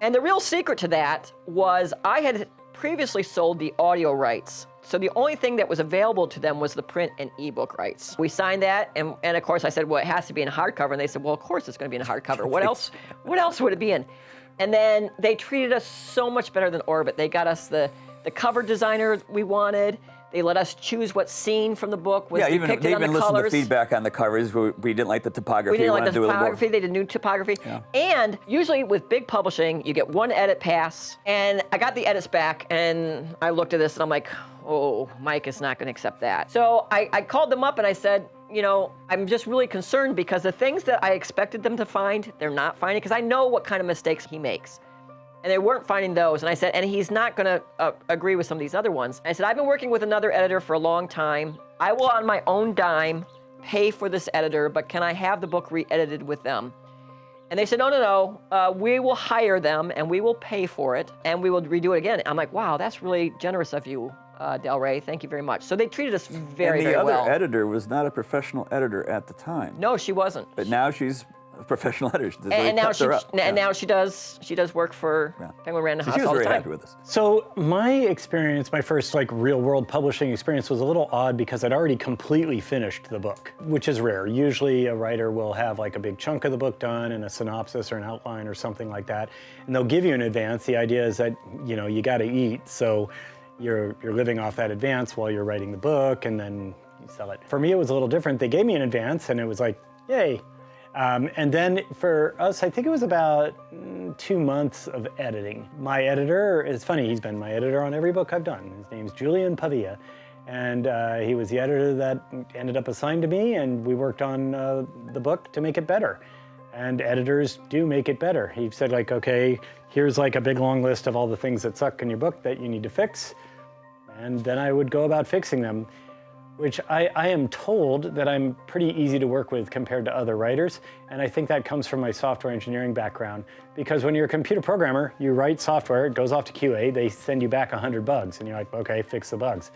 S2: And the real secret to that was I had previously sold the audio rights. So the only thing that was available to them was the print and ebook rights. We signed that, and of course I said, well, it has to be in hardcover. And they said, well, of course it's going to be in hardcover. What else would it be in? And then they treated us so much better than Orbit. They got us the cover designer we wanted. They let us choose what scene from the book was depicted on the colors.
S16: They even listened to feedback on the covers. We didn't like the topography.
S2: We didn't like the topography. They did new topography. Yeah. And usually with big publishing, you get one edit pass. And I got the edits back, and I looked at this, and I'm like, oh, Mike is not going to accept that. So I called them up, and I said, you know, I'm just really concerned because the things that I expected them to find, they're not finding, because I know what kind of mistakes he makes. And they weren't finding those. And I said, and he's not going to agree with some of these other ones. And I said, I've been working with another editor for a long time. I will, on my own dime, pay for this editor, but can I have the book re-edited with them? And they said, no, we will hire them, and we will pay for it, and we will redo it again. I'm like, wow, that's really generous of you, Del Rey. Thank you very much. So they treated us very, very well.
S16: And the other editor was not a profesgual editor at the time.
S2: No, she wasn't.
S16: But now she's a professional editor.
S2: And now she does work for Penguin Random House all the time.
S16: She was very happy with us.
S5: So my experience, my first real world publishing experience, was a little odd because I'd already completely finished the book, which is rare. Usually a writer will have like a big chunk of the book done and a synopsis or an outline or something like that, and they'll give you in advance. The idea is that, you know, you got to eat, so you're living off that advance while you're writing the book, and then you sell it. For me, it was a little different. They gave me an advance, and it was like, yay. And then for us, I think it was about 2 months of editing. My editor, it's funny, he's been my editor on every book I've done. His name's Julian Pavia. And he was the editor that ended up assigned to me, and we worked on the book to make it better. And editors do make it better. He said like, okay, here's like a big long list of all the things that suck in your book that you need to fix. And then I would go about fixing them, which I am told that I'm pretty easy to work with compared to other writers. And I think that comes from my software engineering background, because when you're a computer programmer, you write software, it goes off to QA, they send you back 100 bugs, and you're like, okay, fix the bugs.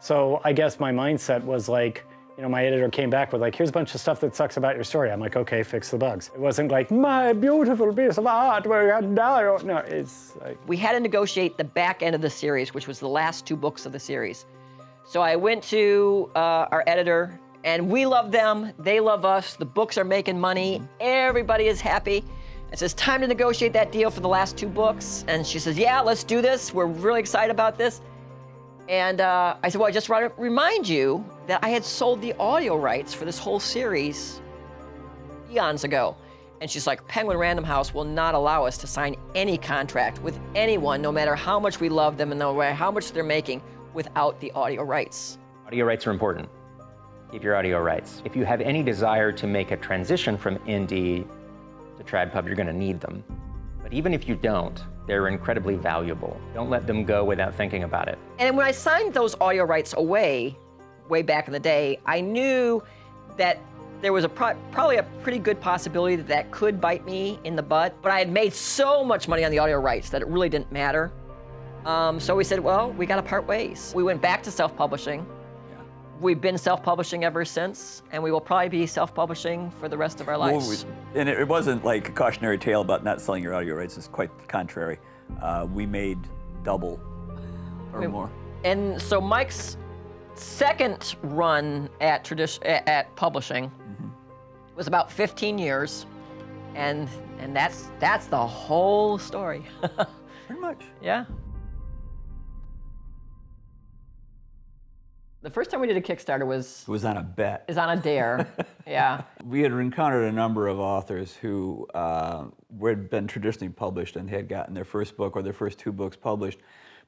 S5: So I guess my mindset was like, you know, my editor came back with like, here's a bunch of stuff that sucks about your story. I'm like, okay, fix the bugs. It wasn't like, my beautiful piece of art where I die. No, it's like...
S2: We had to negotiate the back end of the series, which was the last 2 books of the series. So I went to our editor, and we love them, they love us, the books are making money, everybody is happy. It says, time to negotiate that deal for the last 2 books. And she says, yeah, let's do this. We're really excited about this. And I said, well, I just want to remind you that I had sold the audio rights for this whole series eons ago. And she's like, Penguin Random House will not allow us to sign any contract with anyone, no matter how much we love them and no matter how much they're making, without the audio rights.
S10: Audio rights are important. Keep your audio rights. If you have any desire to make a transition from indie to trad pub, you're going to need them. But even if you don't, they're incredibly valuable. Don't let them go without thinking about it.
S2: And when I signed those audio rights away, way back in the day, I knew that there was probably a pretty good possibility that that could bite me in the butt, but I had made so much money on the audio rights that it really didn't matter. So we said, well, we got to part ways. We went back to self-publishing. We've been self-publishing ever since, and we will probably be self-publishing for the rest of our lives.
S16: And it wasn't like a cautionary tale about not selling your audio rights. It's quite the contrary. We made double or more.
S2: And so Mike's second run at publishing was about 15 years, and that's the whole story.
S16: Pretty much.
S2: Yeah. The first time we did a Kickstarter was
S16: on a bet.
S2: Is on a dare. Yeah.
S16: We had encountered a number of authors who had been traditionally published and had gotten their first book or their first 2 books published,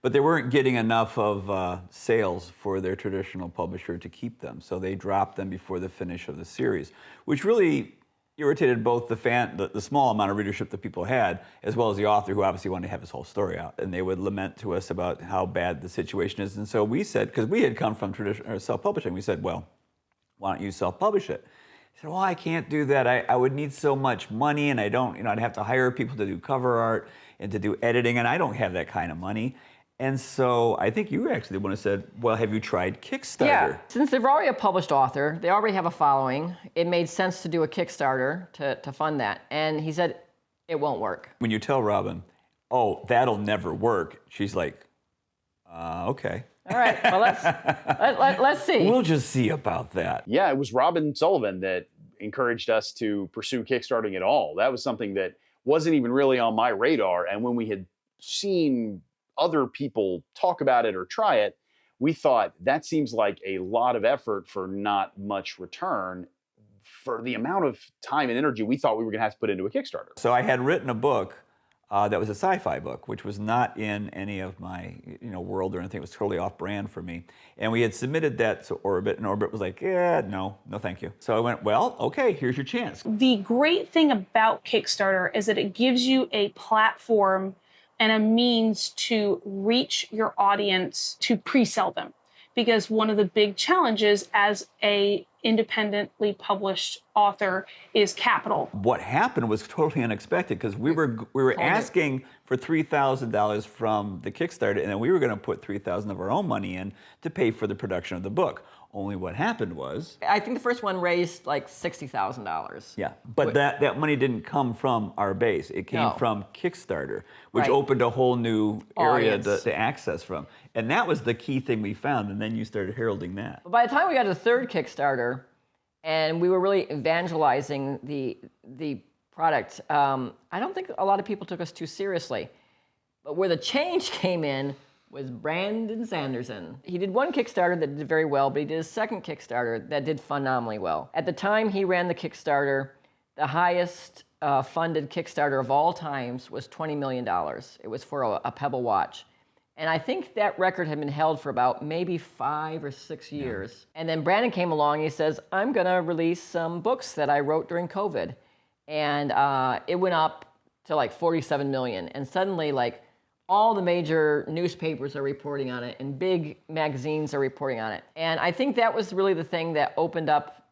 S16: but they weren't getting enough of sales for their traditional publisher to keep them. So they dropped them before the finish of the series, which really irritated both the small amount of readership that people had, as well as the author, who obviously wanted to have his whole story out. And they would lament to us about how bad the situation is. And so we said, because we had come from traditional self-publishing, we said, well, why don't you self-publish it? He said, well, I can't do that. I would need so much money, and I don't, I'd have to hire people to do cover art and to do editing, and I don't have that kind of money. And so I think you actually the one who said, well, have you tried Kickstarter?
S2: Yeah, since they're already a published author, they already have a following, it made sense to do a Kickstarter to fund that. And he said, it won't work.
S16: When you tell Robin, oh, that'll never work, she's like, okay.
S2: All right, well, let's see.
S16: We'll just see about that.
S15: Yeah, it was Robin Sullivan that encouraged us to pursue Kickstarting at all. That was something that wasn't even really on my radar. And when we had seen other people talk about it or try it, we thought that seems like a lot of effort for not much return for the amount of time and energy we thought we were going to have to put into a Kickstarter.
S16: So I had written a book that was a sci-fi book, which was not in any of my world or anything. It was totally off-brand for me. And we had submitted that to Orbit, and Orbit was like, yeah, no thank you. So I went, well, okay, here's your chance.
S6: The great thing about Kickstarter is that it gives you a platform and a means to reach your audience to pre-sell them. Because one of the big challenges as a independently published author is capital.
S16: What happened was totally unexpected, because we were asking for $3,000 from the Kickstarter, and then we were going to put $3,000 of our own money in to pay for the production of the book. Only what happened was...
S2: I think the first one raised like $60,000.
S16: Yeah, but that money didn't come from our base. It came from Kickstarter, which opened a whole new area to access from. And that was the key thing we found, and then you started heralding that.
S2: But by the time we got to the third Kickstarter, and we were really evangelizing the product, I don't think a lot of people took us too seriously. But where the change came in was Brandon Sanderson. He did one Kickstarter that did very well, but he did a second Kickstarter that did phenomenally well. At the time he ran the Kickstarter, the highest funded Kickstarter of all times was $20 million. It was for a Pebble watch. And I think that record had been held for about maybe 5 or 6 years. And then Brandon came along and he says, I'm gonna release some books that I wrote during COVID. And it went up to like 47 million. And suddenly, like, all the major newspapers are reporting on it, and big magazines are reporting on it. And I think that was really the thing that opened up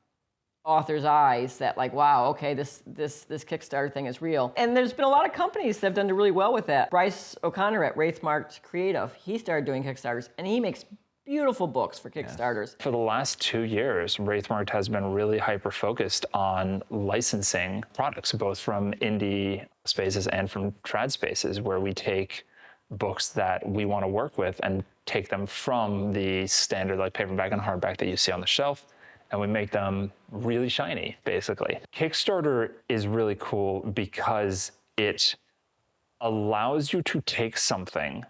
S2: authors' eyes, that like, wow, okay, this Kickstarter thing is real. And there's been a lot of companies that have done really well with that. Bryce O'Connor at Wraithmark Creative, he started doing Kickstarters, and he makes beautiful books for Kickstarters.
S7: For the last 2 years, Wraithmark has been really hyper-focused on licensing products, both from indie spaces and from trad spaces, where we take books that we want to work with and take them from the standard like paperback and hardback that you see on the shelf, and we make them really shiny, basically. Kickstarter is really cool because it allows you to take something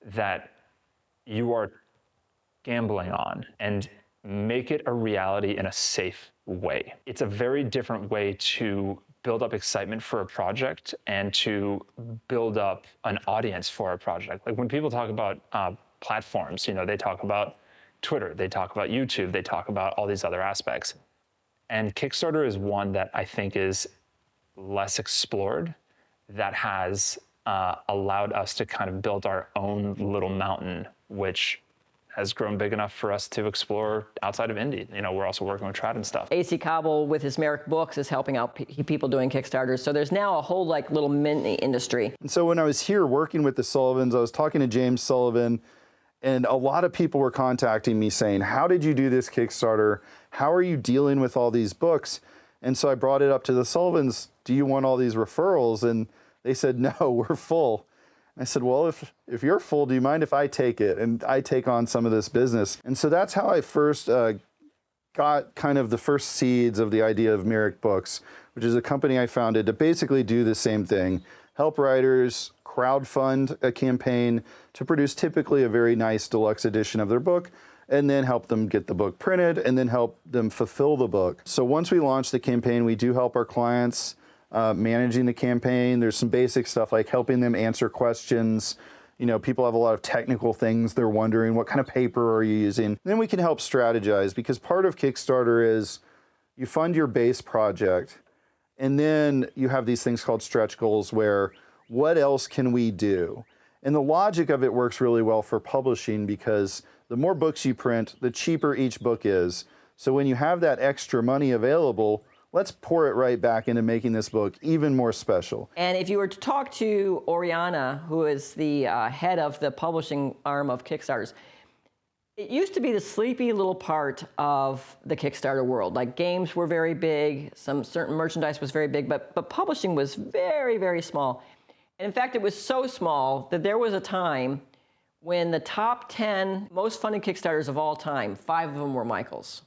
S7: that you are gambling on and make it a reality in a safe way. It's a very different way to build up excitement for a project and to build up an audience for a project. Like when people talk about platforms, you know, they talk about Twitter, they talk about YouTube, they talk about all these other aspects. And Kickstarter is one that I think is less explored, that has allowed us to kind of build our own little mountain, which has grown big enough for us to explore outside of indie. You know, we're also working with trad and stuff.
S2: AC Cobble with his Merrick Books is helping out people doing Kickstarters. So there's now a whole like little mini industry.
S11: And so when I was here working with the Sullivans, I was talking to James Sullivan, and a lot of people were contacting me saying, how did you do this Kickstarter? How are you dealing with all these books? And so I brought it up to the Sullivans, do you want all these referrals? And they said, no, we're full. I said, well, if you're full, do you mind if I take it? And I take on some of this business. And so that's how I first got kind of the first seeds of the idea of Merrick Books, which is a company I founded to basically do the same thing, help writers crowdfund a campaign to produce typically a very nice deluxe edition of their book, and then help them get the book printed, and then help them fulfill the book. So once we launch the campaign, we do help our clients managing the campaign. There's some basic stuff like helping them answer questions. You know, people have a lot of technical things they're wondering, what kind of paper are you using? Then we can help strategize, because part of Kickstarter is you fund your base project, and then you have these things called stretch goals where what else can we do? And the logic of it works really well for publishing, because the more books you print, the cheaper each book is. So when you have that extra money available, let's pour it right back into making this book even more special.
S2: And if you were to talk to Oriana, who is the head of the publishing arm of Kickstarters, it used to be the sleepy little part of the Kickstarter world. Like games were very big, some certain merchandise was very big, but publishing was very, very small. And in fact, it was so small that there was a time when the top 10 most funded Kickstarters of all time, 5 of them were Michael's.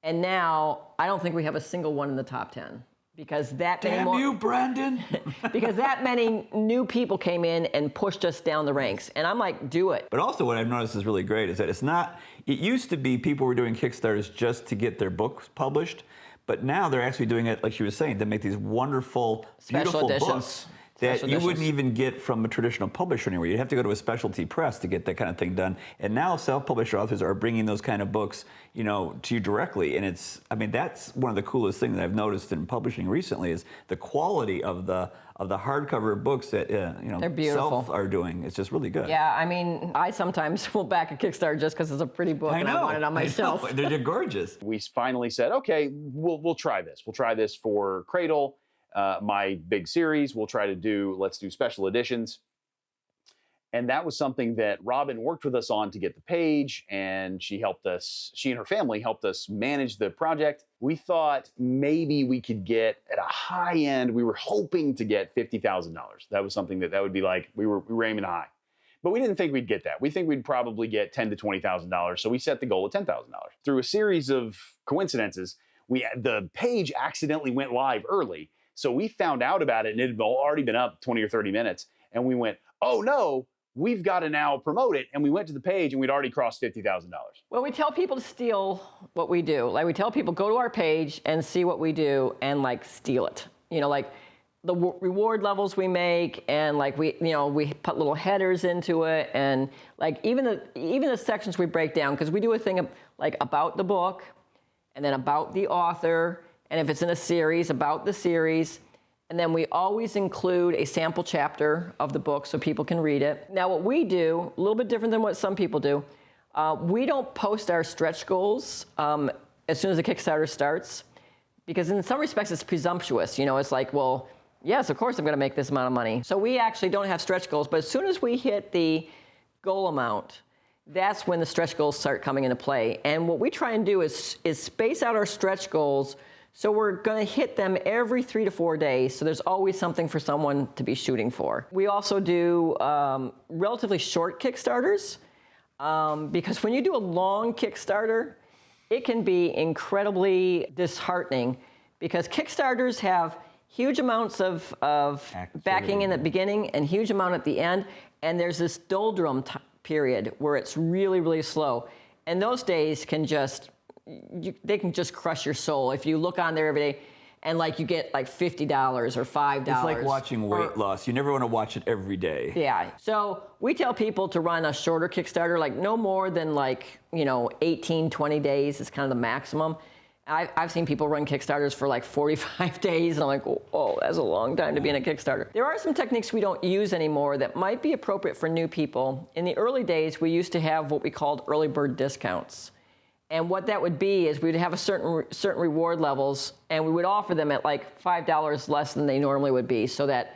S2: And now, I don't think we have a single one in the top 10, because that many more...
S1: Damn you, Brandon!
S2: Because that many new people came in and pushed us down the ranks. And I'm like, do it.
S16: But also what I've noticed is really great is that it's not... It used to be people were doing Kickstarters just to get their books published, but now they're actually doing it, like she was saying, to make these wonderful,
S2: Special
S16: beautiful
S2: editions.
S16: books that you wouldn't even get from a traditional publisher anywhere. You'd have to go to a specialty press to get that kind of thing done. And now self-published authors are bringing those kind of books, you know, to you directly. And it's, I mean, that's one of the coolest things that I've noticed in publishing recently is the quality of the hardcover books that, you know,
S2: They're beautiful.
S16: Self are doing. It's just really good.
S2: Yeah, I mean, I sometimes will back a Kickstarter just because it's a pretty book and I want it on my shelf.
S16: They're gorgeous.
S15: We finally said, okay, we'll try this. We'll try this for Cradle. My big series, let's do special editions. And that was something that Robin worked with us on to get the page, and she and her family helped us manage the project. We thought maybe we could get at a high end, we were hoping to get $50,000. That was something that would be like, we were aiming high. But we didn't think we'd get that. We think we'd probably get $10,000 to $20,000. So we set the goal at $10,000. Through a series of coincidences, the page accidentally went live early. So we found out about it, and it had already been up 20 or 30 minutes. And we went, oh no, we've got to now promote it. And we went to the page, and we'd already crossed $50,000.
S2: Well, we tell people to steal what we do. Like, we tell people, go to our page and see what we do and, like, steal it. You know, like, the reward levels we make, and, like, we put little headers into it. And, like, even the sections we break down, because we do a thing, like, about the book, and then about the author, And if it's in a series, about the series. And then we always include a sample chapter of the book so people can read it. Now what we do, a little bit different than what some people do, we don't post our stretch goals as soon as the Kickstarter starts, because in some respects it's presumptuous. You know, it's like, well, yes, of course I'm gonna make this amount of money. So we actually don't have stretch goals, but as soon as we hit the goal amount, that's when the stretch goals start coming into play. And what we try and do is space out our stretch goals so we're gonna hit them every 3 to 4 days, so there's always something for someone to be shooting for. We also do relatively short Kickstarters, because when you do a long Kickstarter, it can be incredibly disheartening, because Kickstarters have huge amounts of backing in the beginning and huge amount at the end, and there's this doldrum period where it's really, really slow. And those days can just, they can just crush your soul. If you look on there every day and like you get like $50 or $5.
S16: It's like watching weight loss. You never want to watch it every day.
S2: Yeah. So we tell people to run a shorter Kickstarter, like no more than like, 18, 20 days is kind of the maximum. I've seen people run Kickstarters for like 45 days, and I'm like, oh, that's a long time to be in a Kickstarter. There are some techniques we don't use anymore that might be appropriate for new people. In the early days, we used to have what we called early bird discounts. And what that would be is we'd have a certain reward levels, and we would offer them at like $5 less than they normally would be, so that,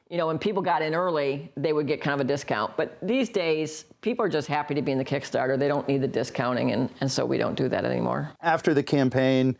S2: when people got in early, they would get kind of a discount. But these days, people are just happy to be in the Kickstarter. They don't need the discounting, and so we don't do that anymore.
S11: After the campaign,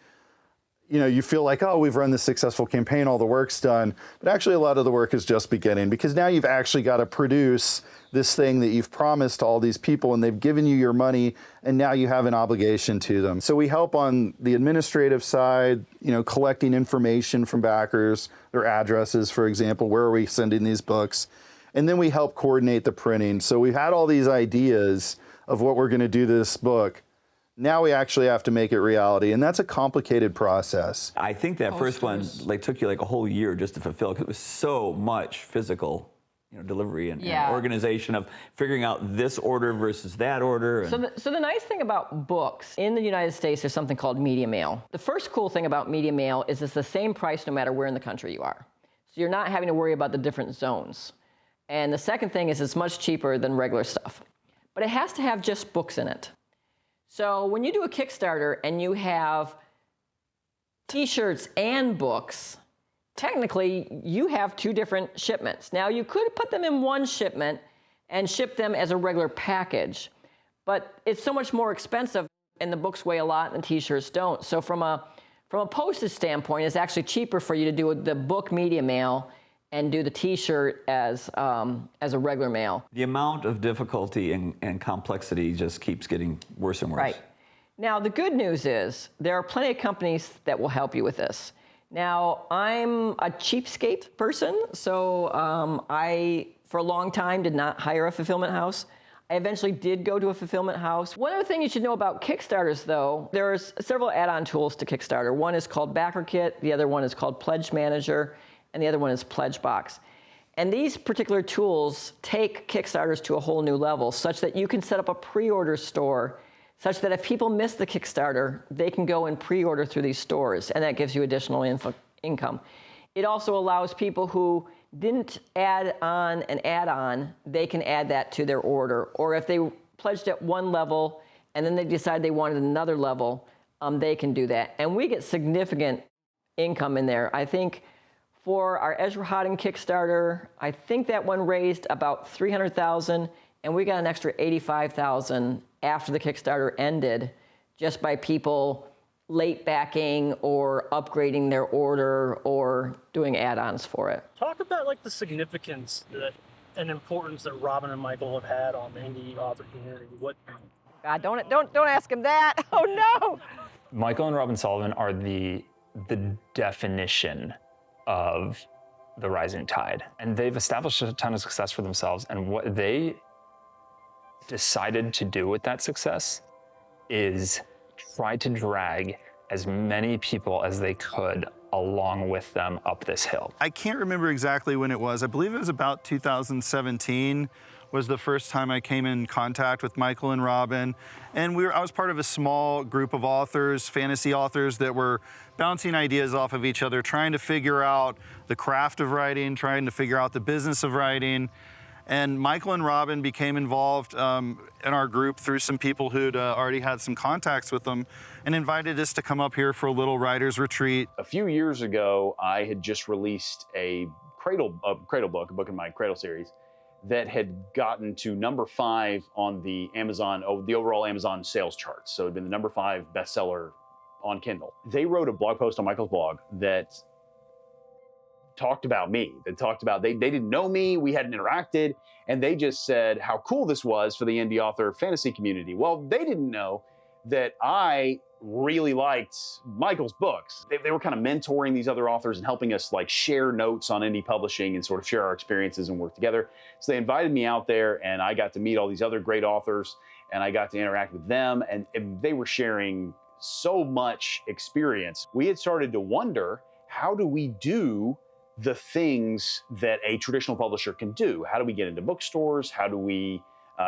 S11: you feel like, oh, we've run this successful campaign, all the work's done. But actually, a lot of the work is just beginning, because now you've actually got to produce this thing that you've promised to all these people, and they've given you your money, and now you have an obligation to them. So we help on the administrative side, collecting information from backers, their addresses, for example, where are we sending these books? And then we help coordinate the printing. So we've had all these ideas of what we're going to do to this book. Now we actually have to make it reality, and that's a complicated process.
S16: I think that first one took you like a whole year just to fulfill, because it was so much physical delivery and organization of figuring out this order versus that order. And
S2: So the nice thing about books, in the United States, there's something called media mail. The first cool thing about media mail is it's the same price no matter where in the country you are. So you're not having to worry about the different zones. And the second thing is it's much cheaper than regular stuff. But it has to have just books in it. So when you do a Kickstarter and you have t-shirts and books, technically you have 2 different shipments. Now you could put them in one shipment and ship them as a regular package, but it's so much more expensive, and the books weigh a lot and the t-shirts don't. So from a postage standpoint, it's actually cheaper for you to do the book media mail and do the t-shirt as a regular mail.
S16: the amount of difficulty and complexity just keeps getting worse and worse.
S2: Right. Now, the good news is there are plenty of companies that will help you with this. Now, I'm a cheapskate person, so I, for a long time, did not hire a fulfillment house. I eventually did go to a fulfillment house. One other thing you should know about Kickstarters, though, there's several add-on tools to Kickstarter. One is called Backer Kit, the other one is called Pledge Manager, and the other one is Pledge Box. And these particular tools take Kickstarters to a whole new level, such that you can set up a pre-order store, such that if people miss the Kickstarter, they can go and pre-order through these stores, and that gives you additional income. It also allows people who didn't add on an add-on, they can add that to their order. Or if they pledged at one level and then they decide they wanted another level, they can do that. And we get significant income in there. I think for our Ezra Hodden Kickstarter, I think that one raised about $300,000, and we got an extra $85,000 after the Kickstarter ended, just by people late backing or upgrading their order or doing add-ons for it.
S17: Talk about the significance and importance that Robin and Michael have had on the indie author community.
S2: God, don't ask him that. Oh no.
S7: Michael and Robin Sullivan are the definition of the rising tide, and they've established a ton of success for themselves. And what they decided to do with that success is try to drag as many people as they could along with them up this hill.
S11: I can't remember exactly when it was. I believe it was about 2017 was the first time I came in contact with Michael and Robin. And I was part of a small group of authors, fantasy authors, that were bouncing ideas off of each other, trying to figure out the craft of writing, trying to figure out the business of writing. And Michael and Robin became involved in our group through some people who'd already had some contacts with them and invited us to come up here for a little writer's retreat.
S15: A few years ago, I had just released a Cradle book, a book in my Cradle series, that had gotten to number 5 on the the overall Amazon sales charts. So it had been the number 5 bestseller on Kindle. They wrote a blog post on Michael's blog that talked about me. They talked about, they didn't know me, we hadn't interacted, and they just said how cool this was for the indie author fantasy community. Well, they didn't know that I really liked Michael's books. They were kind of mentoring these other authors and helping us like share notes on indie publishing and sort of share our experiences and work together. So they invited me out there and I got to meet all these other great authors and I got to interact with them, and they were sharing so much experience. We had started to wonder, how do we do the things that a traditional publisher can do? How do we get into bookstores? How do we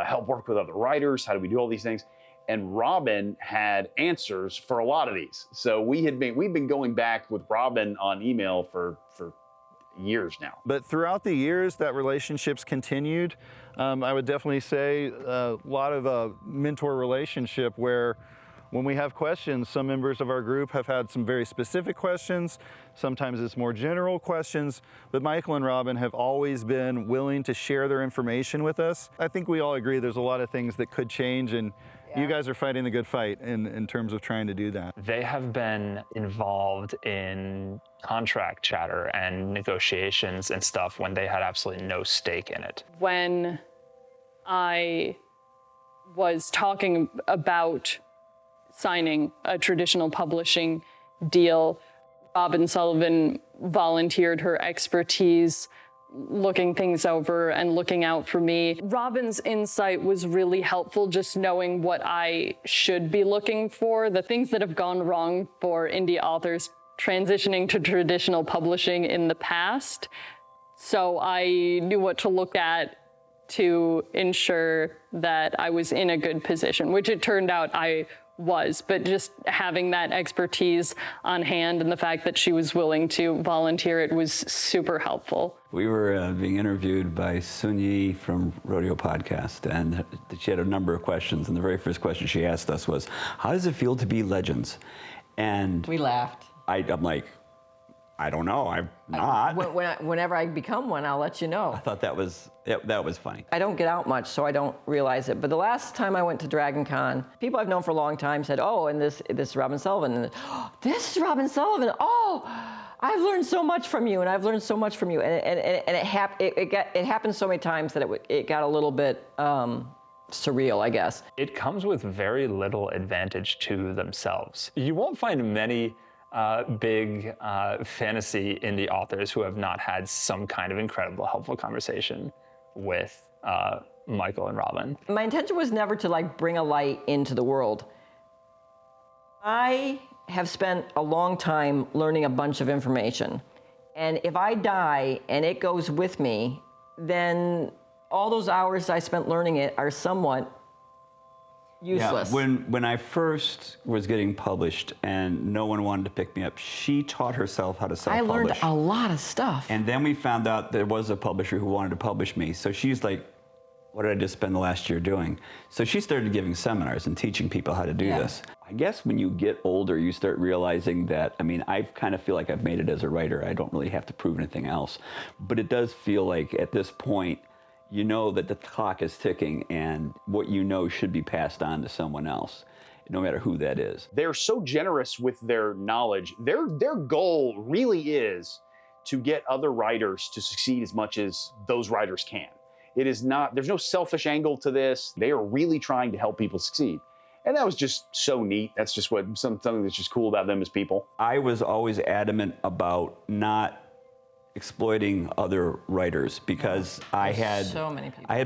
S15: help work with other writers? How do we do all these things? And Robin had answers for a lot of these. So we've been going back with Robin on email for years now.
S11: But throughout the years, that relationship's continued. I would definitely say a lot of a mentor relationship where when we have questions, some members of our group have had some very specific questions. Sometimes it's more general questions, but Michael and Robin have always been willing to share their information with us. I think we all agree there's a lot of things that could change, and you guys are fighting the good fight in terms of trying to do that.
S7: They have been involved in contract chatter and negotiations and stuff when they had absolutely no stake in it.
S8: When I was talking about signing a traditional publishing deal, Robin Sullivan volunteered her expertise looking things over and looking out for me. Robin's insight was really helpful, just knowing what I should be looking for, the things that have gone wrong for indie authors transitioning to traditional publishing in the past. So I knew what to look at to ensure that I was in a good position, which it turned out I was, but just having that expertise on hand and the fact that she was willing to volunteer it was super helpful.
S18: We were being interviewed by Sunyi from Rodeo Podcast, and she had a number of questions, and the very first question she asked us was, how does it feel to be legends? And
S2: we laughed.
S18: I'm like, I don't know, I'm not.
S2: Whenever I become one, I'll let you know.
S18: I thought that was funny.
S2: I don't get out much, so I don't realize it. But the last time I went to Dragon Con, people I've known for a long time said, oh, and this is Robin Sullivan. And oh, this is Robin Sullivan. Oh, I've learned so much from you, and I've learned so much from you. And it happened so many times that it got a little bit surreal, I guess.
S7: It comes with very little advantage to themselves. You won't find many big fantasy indie authors who have not had some kind of incredible, helpful conversation with Michael and Robin.
S2: My intention was never to bring a light into the world. I have spent a long time learning a bunch of information. And if I die and it goes with me, then all those hours I spent learning it are somewhat useless.
S18: Yeah, when I first was getting published and no one wanted to pick me up, she taught herself how to self-publish.
S2: I learned a lot of stuff.
S18: And then we found out there was a publisher who wanted to publish me. So she's like, what did I just spend the last year doing? So she started giving seminars and teaching people how to do this. I guess when you get older, you start realizing that, I kind of feel like I've made it as a writer. I don't really have to prove anything else. But it does feel like at this point, you know that the clock is ticking and what you know should be passed on to someone else, no matter who that is.
S15: They're so generous with their knowledge. Their goal really is to get other writers to succeed as much as those writers can. It is not, there's no selfish angle to this. They are really trying to help people succeed. And that was just so neat. That's just something that's just cool about them as people.
S18: I was always adamant about not exploiting other writers because I had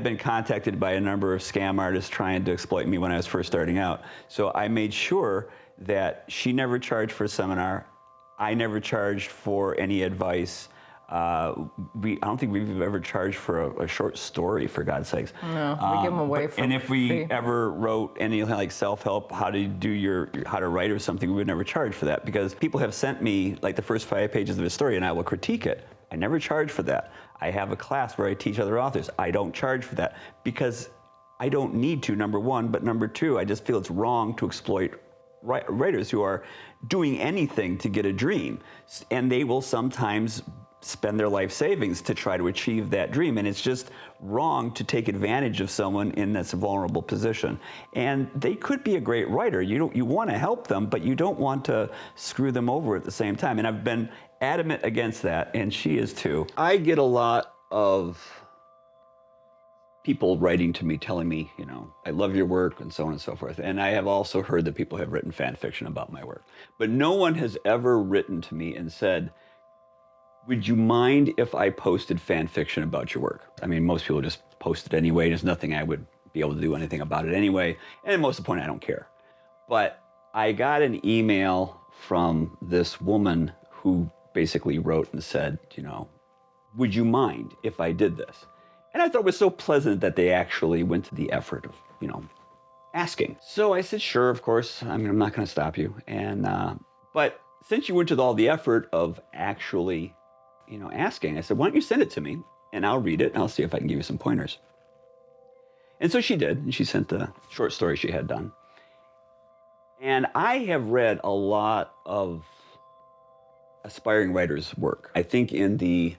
S18: been contacted by a number of scam artists trying to exploit me when I was first starting out. So I made sure that she never charged for a seminar. I never charged for any advice. I don't think we've ever charged for a short story, for God's sakes.
S2: No, we give them away for
S18: And if we
S2: free.
S18: ever wrote anything like self-help, how to write or something, we would never charge for that, because people have sent me like the first 5 pages of a story and I will critique it. I never charge for that. I have a class where I teach other authors. I don't charge for that because I don't need to, number one, but number two, I just feel it's wrong to exploit writers who are doing anything to get a dream, and they will sometimes spend their life savings to try to achieve that dream, and it's just wrong to take advantage of someone in this vulnerable position. And they could be a great writer. You want to help them, but you don't want to screw them over at the same time. And I've been adamant against that, and she is too. I get a lot of people writing to me telling me, I love your work and so on and so forth. And I have also heard that people have written fan fiction about my work. But no one has ever written to me and said, would you mind if I posted fan fiction about your work? I mean, most people just post it anyway. There's nothing I would be able to do anything about it anyway. And most of the point, I don't care. But I got an email from this woman who basically wrote and said, would you mind if I did this? And I thought it was so pleasant that they actually went to the effort of, asking. So I said, sure, of course. I mean, I'm not going to stop you. And but since you went to all the effort of actually, asking, I said, why don't you send it to me and I'll read it and I'll see if I can give you some pointers. And so she did, and she sent the short story she had done. And I have read a lot of aspiring writers' work. I think in the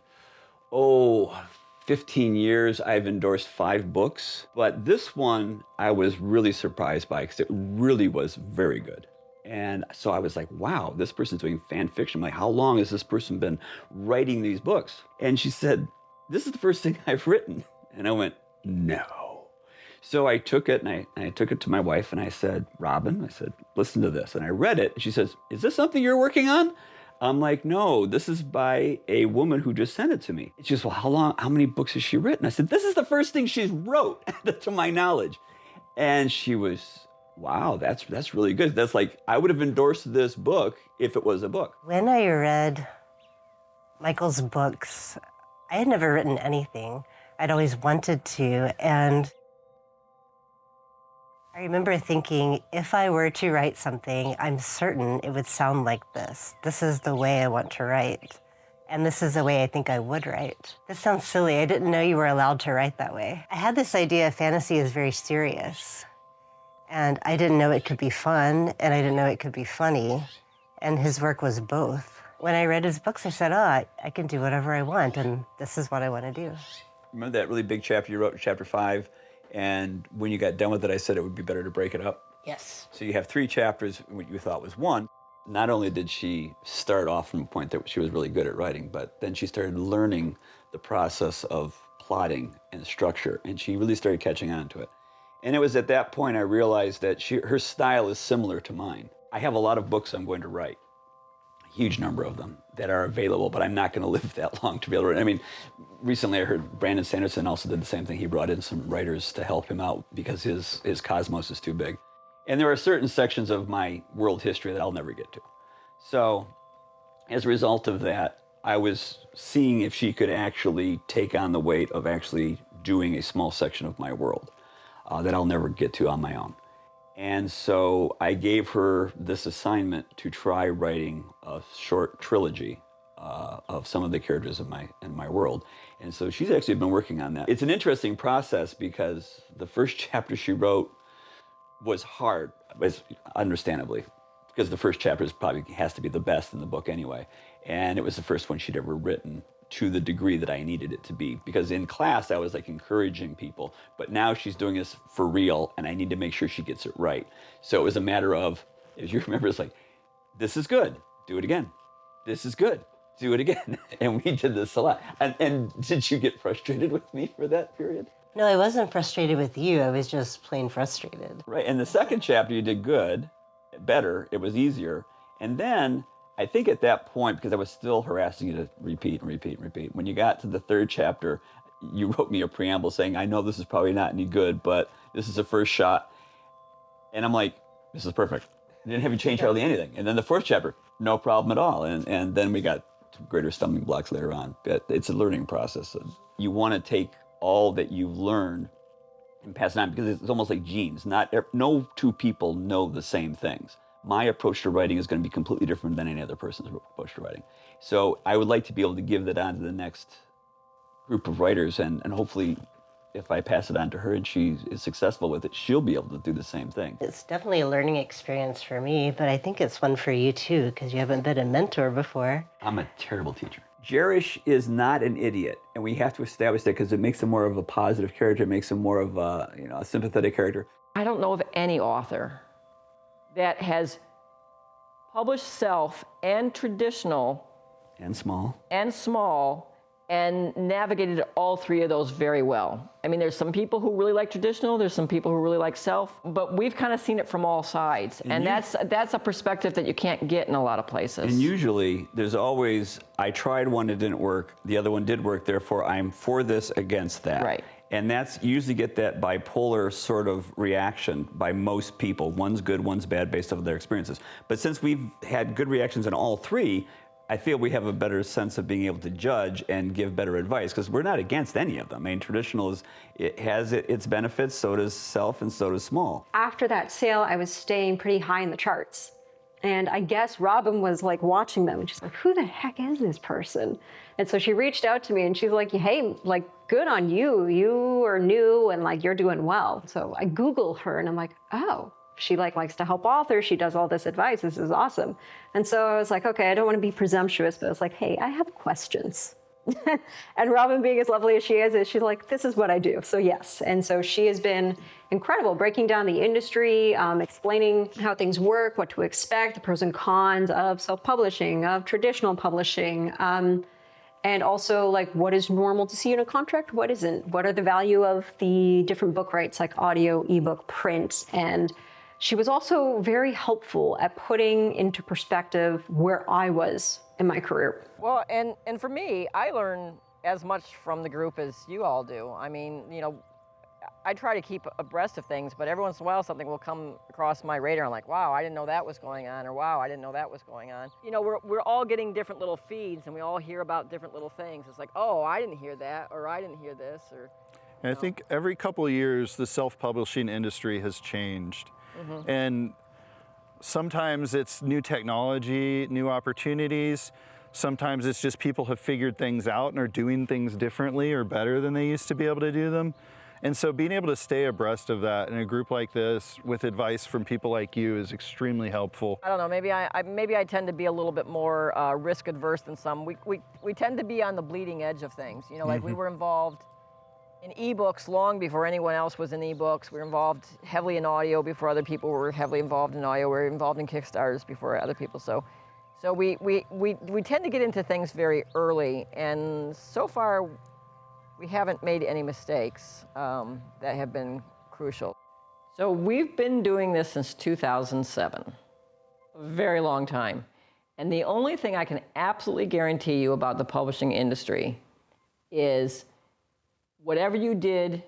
S18: 15 years, I've endorsed 5 books, but this one I was really surprised by because it really was very good. And so I was like, wow, this person's doing fan fiction. I'm like, how long has this person been writing these books? And she said, this is the first thing I've written. And I went, no. So I took it and I took it to my wife and I said, Robin, I said, listen to this. And I read it. And she says, is this something you're working on? I'm like, no, this is by a woman who just sent it to me. She goes, well, how many books has she written? I said, this is the first thing she's wrote, to my knowledge. And she was, wow, that's really good. That's like, I would have endorsed this book if it was a book.
S19: When I read Michael's books, I had never written anything. I'd always wanted to, and I remember thinking, if I were to write something, I'm certain it would sound like this. This is the way I want to write. And this is the way I think I would write. This sounds silly. I didn't know you were allowed to write that way. I had this idea fantasy is very serious. And I didn't know it could be fun, and I didn't know it could be funny. And his work was both. When I read his books, I said, I can do whatever I want, and this is what I want to do.
S18: Remember that really big chapter you wrote in chapter 5? And when you got done with it, I said it would be better to break it up.
S19: Yes.
S18: So you have 3 chapters, what you thought was 1. Not only did she start off from a point that she was really good at writing, but then she started learning the process of plotting and structure, and she really started catching on to it. And it was at that point I realized that her style is similar to mine. I have a lot of books I'm going to write, a huge number of them that are available, but I'm not going to live that long to be able to write. I mean, recently I heard Brandon Sanderson also did the same thing. He brought in some writers to help him out because his cosmos is too big. And there are certain sections of my world history that I'll never get to. So as a result of that, I was seeing if she could actually take on the weight of actually doing a small section of my world that I'll never get to on my own. And so I gave her this assignment to try writing a short trilogy of some of the characters in my world. And so she's actually been working on that. It's an interesting process because the first chapter she wrote was hard, understandably, because the first chapter probably has to be the best in the book anyway. And it was the first one she'd ever written to the degree that I needed it to be. Because in class, I was like encouraging people, but now she's doing this for real and I need to make sure she gets it right. So it was a matter of, as you remember, it's like, this is good, do it again. This is good, do it again. And we did this a lot. And did you get frustrated with me for that period?
S19: No, I wasn't frustrated with you. I was just plain frustrated.
S18: Right, and the second chapter you did good, better, it was easier. And then I think at that point, because I was still harassing you to repeat and repeat and repeat, when you got to the 3rd chapter, you wrote me a preamble saying, I know this is probably not any good, but this is a first shot. And I'm like, this is perfect. I didn't have you change hardly anything. And then the 4th chapter, no problem at all. And then we got greater stumbling blocks later on. But it's a learning process. You want to take all that you've learned and pass it on, because it's almost like genes. No two people know the same things. My approach to writing is going to be completely different than any other person's approach to writing. So I would like to be able to give that on to the next group of writers, and hopefully if I pass it on to her and she is successful with it, she'll be able to do the same thing.
S19: It's definitely a learning experience for me, but I think it's one for you too, because you haven't been a mentor before.
S18: I'm a terrible teacher. Jerish is not an idiot, and we have to establish that because it makes him more of a positive character, it makes him more of a, a sympathetic character.
S2: I don't know of any author that has published self and traditional
S18: and small
S2: and navigated all three of those very well. I mean, there's some people who really like traditional, there's some people who really like self, but we've kind of seen it from all sides. And that's a perspective that you can't get in a lot of places.
S18: And usually there's always, I tried one, it didn't work, the other one did work, therefore I'm for this, against that.
S2: Right.
S18: And that's usually get that bipolar sort of reaction by most people. One's good, one's bad based off of their experiences. But since we've had good reactions on all three, I feel we have a better sense of being able to judge and give better advice, because we're not against any of them. I mean, traditional it has its benefits, so does self, and so does small.
S9: After that sale, I was staying pretty high in the charts. And I guess Robin was like watching them, and she's like, who the heck is this person? And so she reached out to me and she's like, hey, like, good on you. You are new and like, you're doing well. So I Google her and I'm like, oh, she likes to help authors. She does all this advice. This is awesome. And so I was like, okay, I don't want to be presumptuous, but I was like, hey, I have questions. And Robin, being as lovely as she is, she's like, this is what I do. So yes. And so she has been incredible, breaking down the industry, explaining how things work, what to expect, the pros and cons of self-publishing, of traditional publishing, and also like what is normal to see in a contract, what isn't, what are the value of the different book rights like audio, ebook, print. And she was also very helpful at putting into perspective where I was in my career.
S2: Well, and for me, I learn as much from the group as you all do. I mean, I try to keep abreast of things, but every once in a while something will come across my radar. I'm like, wow, I didn't know that was going on, or wow, I didn't know that was going on. We're all getting different little feeds, and we all hear about different little things. It's like, oh, I didn't hear that, or I didn't hear this, or.
S11: And I think every couple of years, the self-publishing industry has changed. Mm-hmm. And sometimes it's new technology, new opportunities. Sometimes it's just people have figured things out and are doing things differently or better than they used to be able to do them. And so being able to stay abreast of that in a group like this with advice from people like you is extremely helpful.
S2: I don't know, maybe I tend to be a little bit more risk adverse than some. We tend to be on the bleeding edge of things. Like we were involved in ebooks long before anyone else was in ebooks. We were involved heavily in audio before other people were heavily involved in audio. We were involved in Kickstarters before other people. So we tend to get into things very early, and so far we haven't made any mistakes that have been crucial. So we've been doing this since 2007, a very long time. And the only thing I can absolutely guarantee you about the publishing industry is whatever you did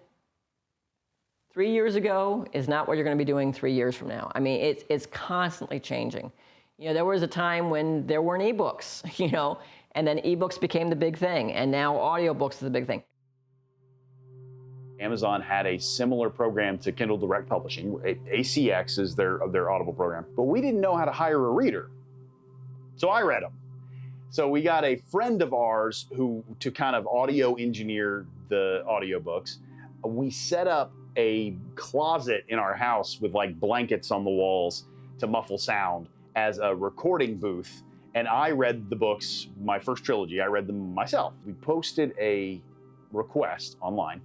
S2: 3 years ago is not what you're going to be doing 3 years from now. I mean, it's constantly changing. There was a time when there weren't ebooks, and then ebooks became the big thing, and now audiobooks is the big thing.
S15: Amazon had a similar program to Kindle Direct Publishing. ACX is their Audible program. But we didn't know how to hire a reader. So I read them. So we got a friend of ours to kind of audio engineer the audiobooks. We set up a closet in our house with like blankets on the walls to muffle sound as a recording booth. And I read the books, my first trilogy, I read them myself. We posted a request online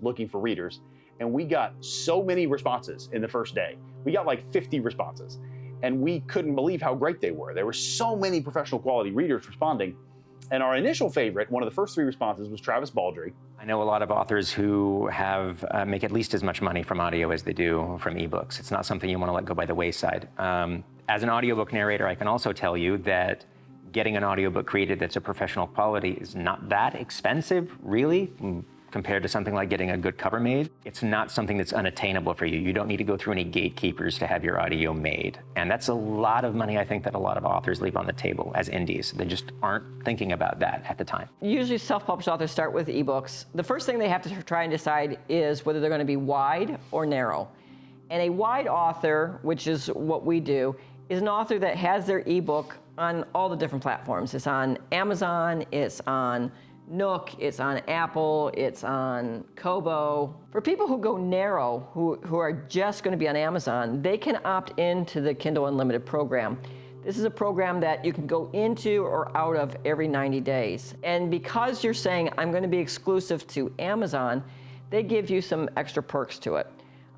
S15: looking for readers, and we got so many responses in the first day. We got like 50 responses, and we couldn't believe how great they were. There were so many professional quality readers responding. And our initial favorite, one of the first 3 responses, was Travis Baldry.
S10: I know a lot of authors who have make at least as much money from audio as they do from ebooks. It's not something you want to let go by the wayside. As an audiobook narrator, I can also tell you that getting an audiobook created that's a professional quality is not that expensive, really, compared to something like getting a good cover made. It's not something that's unattainable for you. You don't need to go through any gatekeepers to have your audio made. And that's a lot of money, I think, that a lot of authors leave on the table as indies. They just aren't thinking about that at the time.
S2: Usually self-published authors start with ebooks. The first thing they have to try and decide is whether they're going to be wide or narrow. And a wide author, which is what we do, is an author that has their ebook on all the different platforms. It's on Amazon, it's on Nook, it's on Apple, it's on Kobo. For people who go narrow, who are just going to be on Amazon, they can opt into the Kindle Unlimited program. This is a program that you can go into or out of every 90 days. And because you're saying, I'm going to be exclusive to Amazon, they give you some extra perks to it.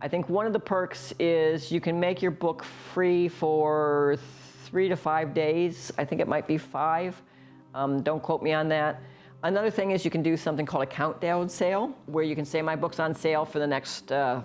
S2: I think one of the perks is you can make your book free for 3 to 5 days. I think it might be 5. Don't quote me on that. Another thing is you can do something called a countdown sale, where you can say my book's on sale for the next 5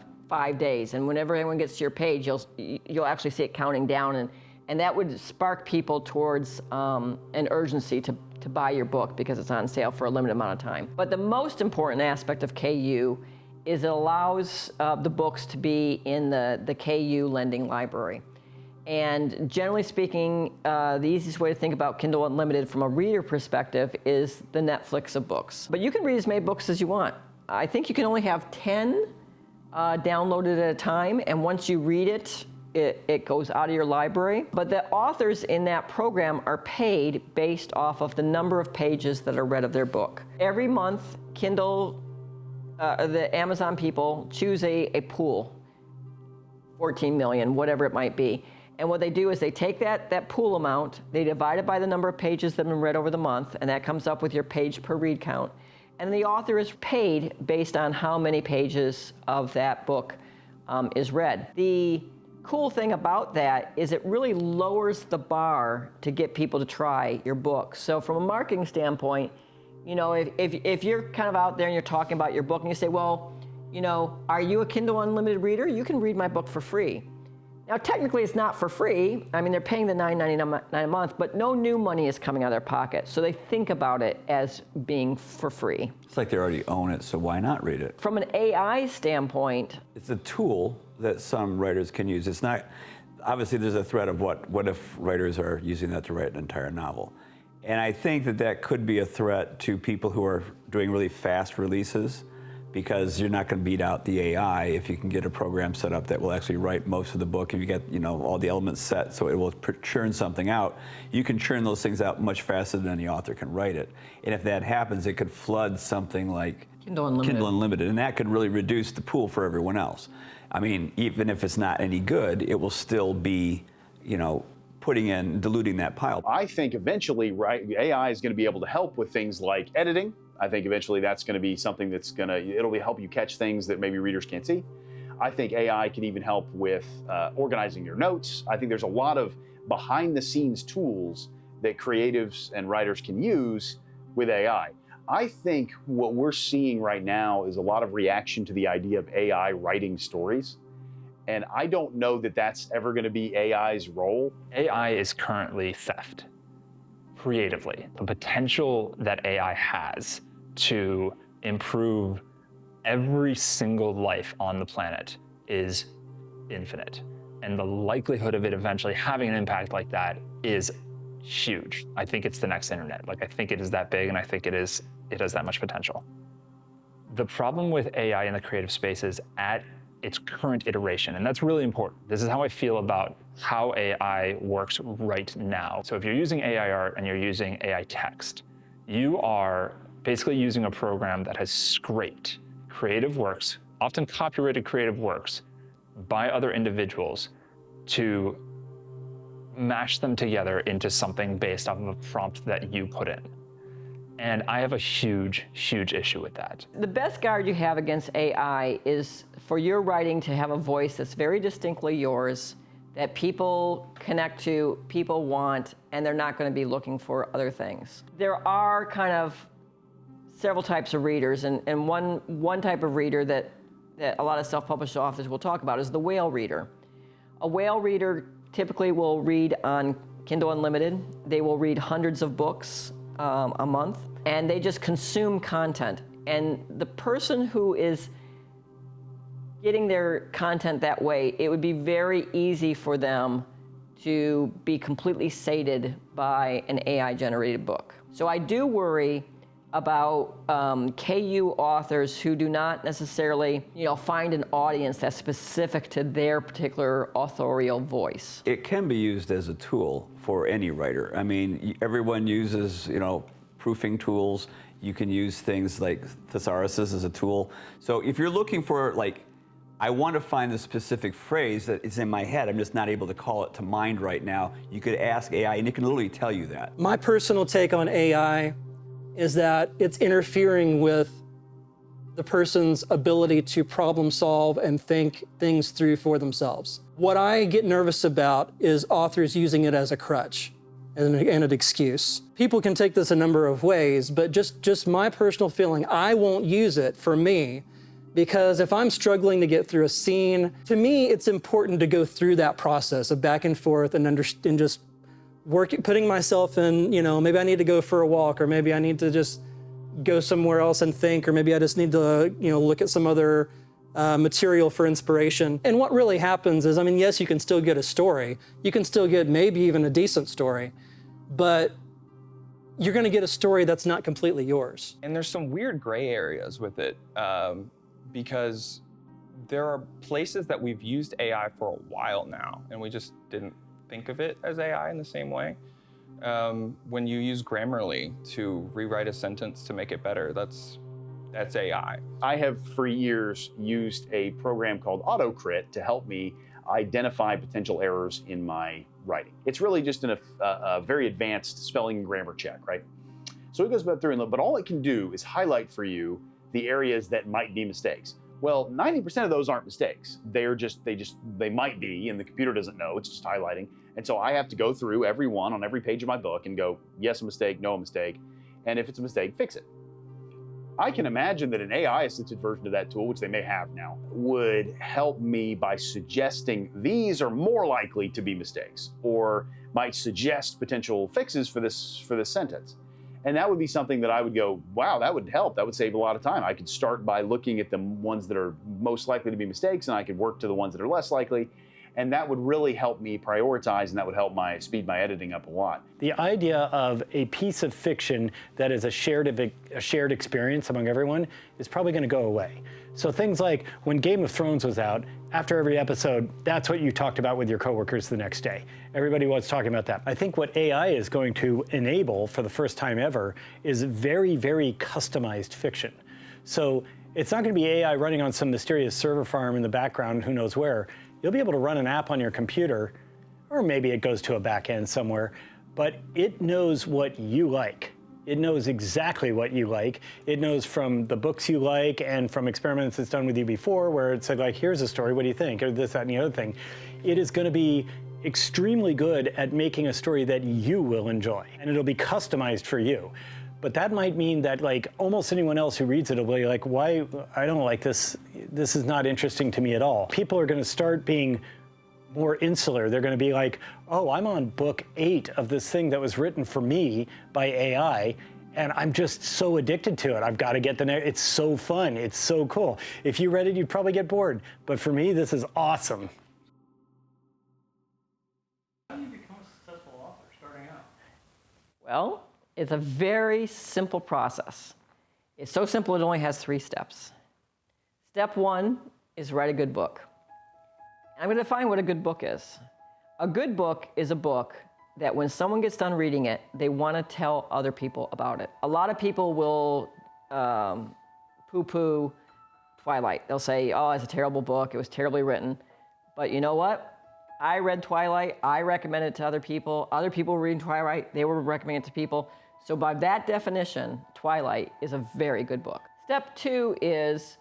S2: days. And whenever anyone gets to your page, you'll actually see it counting down. And that would spark people towards an urgency to buy your book because it's on sale for a limited amount of time. But the most important aspect of KU is it allows the books to be in the KU lending library. And generally speaking, the easiest way to think about Kindle Unlimited from a reader perspective is the Netflix of books. But you can read as many books as you want. I think you can only have 10 downloaded at a time, and once you read it, it goes out of your library. But the authors in that program are paid based off of the number of pages that are read of their book. Every month, the Amazon people choose a pool, 14 million, whatever it might be. And what they do is they take that pool amount, they divide it by the number of pages that have been read over the month, and that comes up with your page per read count. And the author is paid based on how many pages of that book is read. The cool thing about that is it really lowers the bar to get people to try your book. So from a marketing standpoint, you know, if you're kind of out there and you're talking about your book and you say, well, you know, are you a Kindle Unlimited reader? You can read my book for free. Now, technically, it's not for free. I mean, they're paying the $9.99 a month, but no new money is coming out of their pocket. So they think about it as being for free.
S18: It's like they already own it, so why not read it?
S2: From an AI standpoint,
S18: it's a tool that some writers can use. It's not, obviously there's a threat of what if writers are using that to write an entire novel. And I think that could be a threat to people who are doing really fast releases, because you're not going to beat out the AI if you can get a program set up that will actually write most of the book. If you get, you know, all the elements set so it will churn something out, you can churn those things out much faster than the author can write it. And if that happens, it could flood something like
S2: Kindle Unlimited,
S18: and that could really reduce the pool for everyone else. I mean, even if it's not any good, it will still be, you know, diluting that pile.
S15: I think eventually, AI is going to be able to help with things like editing. I think eventually that's going to be something that's it'll help you catch things that maybe readers can't see. I think AI can even help with organizing your notes. I think there's a lot of behind the scenes tools that creatives and writers can use with AI. I think what we're seeing right now is a lot of reaction to the idea of AI writing stories. And I don't know that that's ever going to be AI's role.
S7: AI is currently theft, creatively. The potential that AI has to improve every single life on the planet is infinite. And the likelihood of it eventually having an impact like that is huge. I think it's the next internet. Like, I think it is that big, and I think it has that much potential. The problem with AI in the creative space is at its current iteration, and that's really important. This is how I feel about how AI works right now. So if you're using AI art and you're using AI text, you are basically using a program that has scraped creative works, often copyrighted creative works, by other individuals to mash them together into something based off of a prompt that you put in. And I have a huge, huge issue with that.
S2: The best guard you have against AI is for your writing to have a voice that's very distinctly yours, that people connect to, people want, and they're not going to be looking for other things. There are kind of several types of readers, and one type of reader that a lot of self-published authors will talk about is the whale reader. A whale reader typically will read on Kindle Unlimited. They will read hundreds of books a month, and they just consume content. And the person who is getting their content that way, it would be very easy for them to be completely sated by an AI-generated book. So I do worry about KU authors who do not necessarily, find an audience that's specific to their particular authorial voice.
S18: It can be used as a tool for any writer. I mean, everyone uses, proofing tools. You can use things like thesaurus as a tool. So if you're looking for, I want to find the specific phrase that is in my head, I'm just not able to call it to mind right now, you could ask AI and it can literally tell you that.
S12: My personal take on AI is that it's interfering with the person's ability to problem solve and think things through for themselves. What I get nervous about is authors using it as a crutch and an excuse. People can take this a number of ways, but just my personal feeling, I won't use it for me, because if I'm struggling to get through a scene, to me, it's important to go through that process of back and forth and just putting myself in, maybe I need to go for a walk, or maybe I need to just go somewhere else and think, or maybe I just need to, look at some other material for inspiration. And what really happens is, yes, you can still get a story. You can still get maybe even a decent story, but you're gonna get a story that's not completely yours.
S14: And there's some weird gray areas with it, because there are places that we've used AI for a while now, and we just didn't think of it as AI in the same way. When you use Grammarly to rewrite a sentence to make it better, that's AI.
S15: I have for years used a program called AutoCrit to help me identify potential errors in my writing. It's really just a very advanced spelling and grammar check, right? So it goes through, but all it can do is highlight for you the areas that might be mistakes. Well, 90% of those aren't mistakes. They might be, and the computer doesn't know, it's just highlighting. And so I have to go through every one on every page of my book and go, yes, a mistake, no, a mistake. And if it's a mistake, fix it. I can imagine that an AI-assisted version of that tool, which they may have now, would help me by suggesting these are more likely to be mistakes, or might suggest potential fixes for this sentence. And that would be something that I would go, wow, that would help. That would save a lot of time. I could start by looking at the ones that are most likely to be mistakes, and I could work to the ones that are less likely. And that would really help me prioritize, and that would help speed my editing up a lot.
S5: The idea of a piece of fiction that is a shared experience among everyone is probably going to go away. So things like when Game of Thrones was out, after every episode, that's what you talked about with your coworkers the next day. Everybody was talking about that. I think what AI is going to enable for the first time ever is very, very customized fiction. So it's not going to be AI running on some mysterious server farm in the background, who knows where. You'll be able to run an app on your computer, or maybe it goes to a back end somewhere, but it knows what you like. It knows exactly what you like. It knows from the books you like and from experiments it's done with you before, where it said, here's a story, what do you think? Or this, that, and the other thing. It is going to be extremely good at making a story that you will enjoy, and it'll be customized for you. But that might mean that almost anyone else who reads it will be like, why, I don't like this. This is not interesting to me at all. People are going to start being more insular. They're going to be like, oh, I'm on book 8 of this thing that was written for me by AI, and I'm just so addicted to it. I've got to get the next. It's so fun. It's so cool. If you read it, you'd probably get bored. But for me, this is awesome. How do you become a successful author starting out?
S2: Well, it's a very simple process. It's so simple, it only has 3 steps. Step 1 is write a good book. I'm going to define what a good book is. A good book is a book that when someone gets done reading it, they want to tell other people about it. A lot of people will poo-poo Twilight. They'll say, oh, it's a terrible book, it was terribly written. But you know what? I read Twilight, I recommended it to other people were reading Twilight, they were recommending it to people. So by that definition, Twilight is a very good book. Step 2 is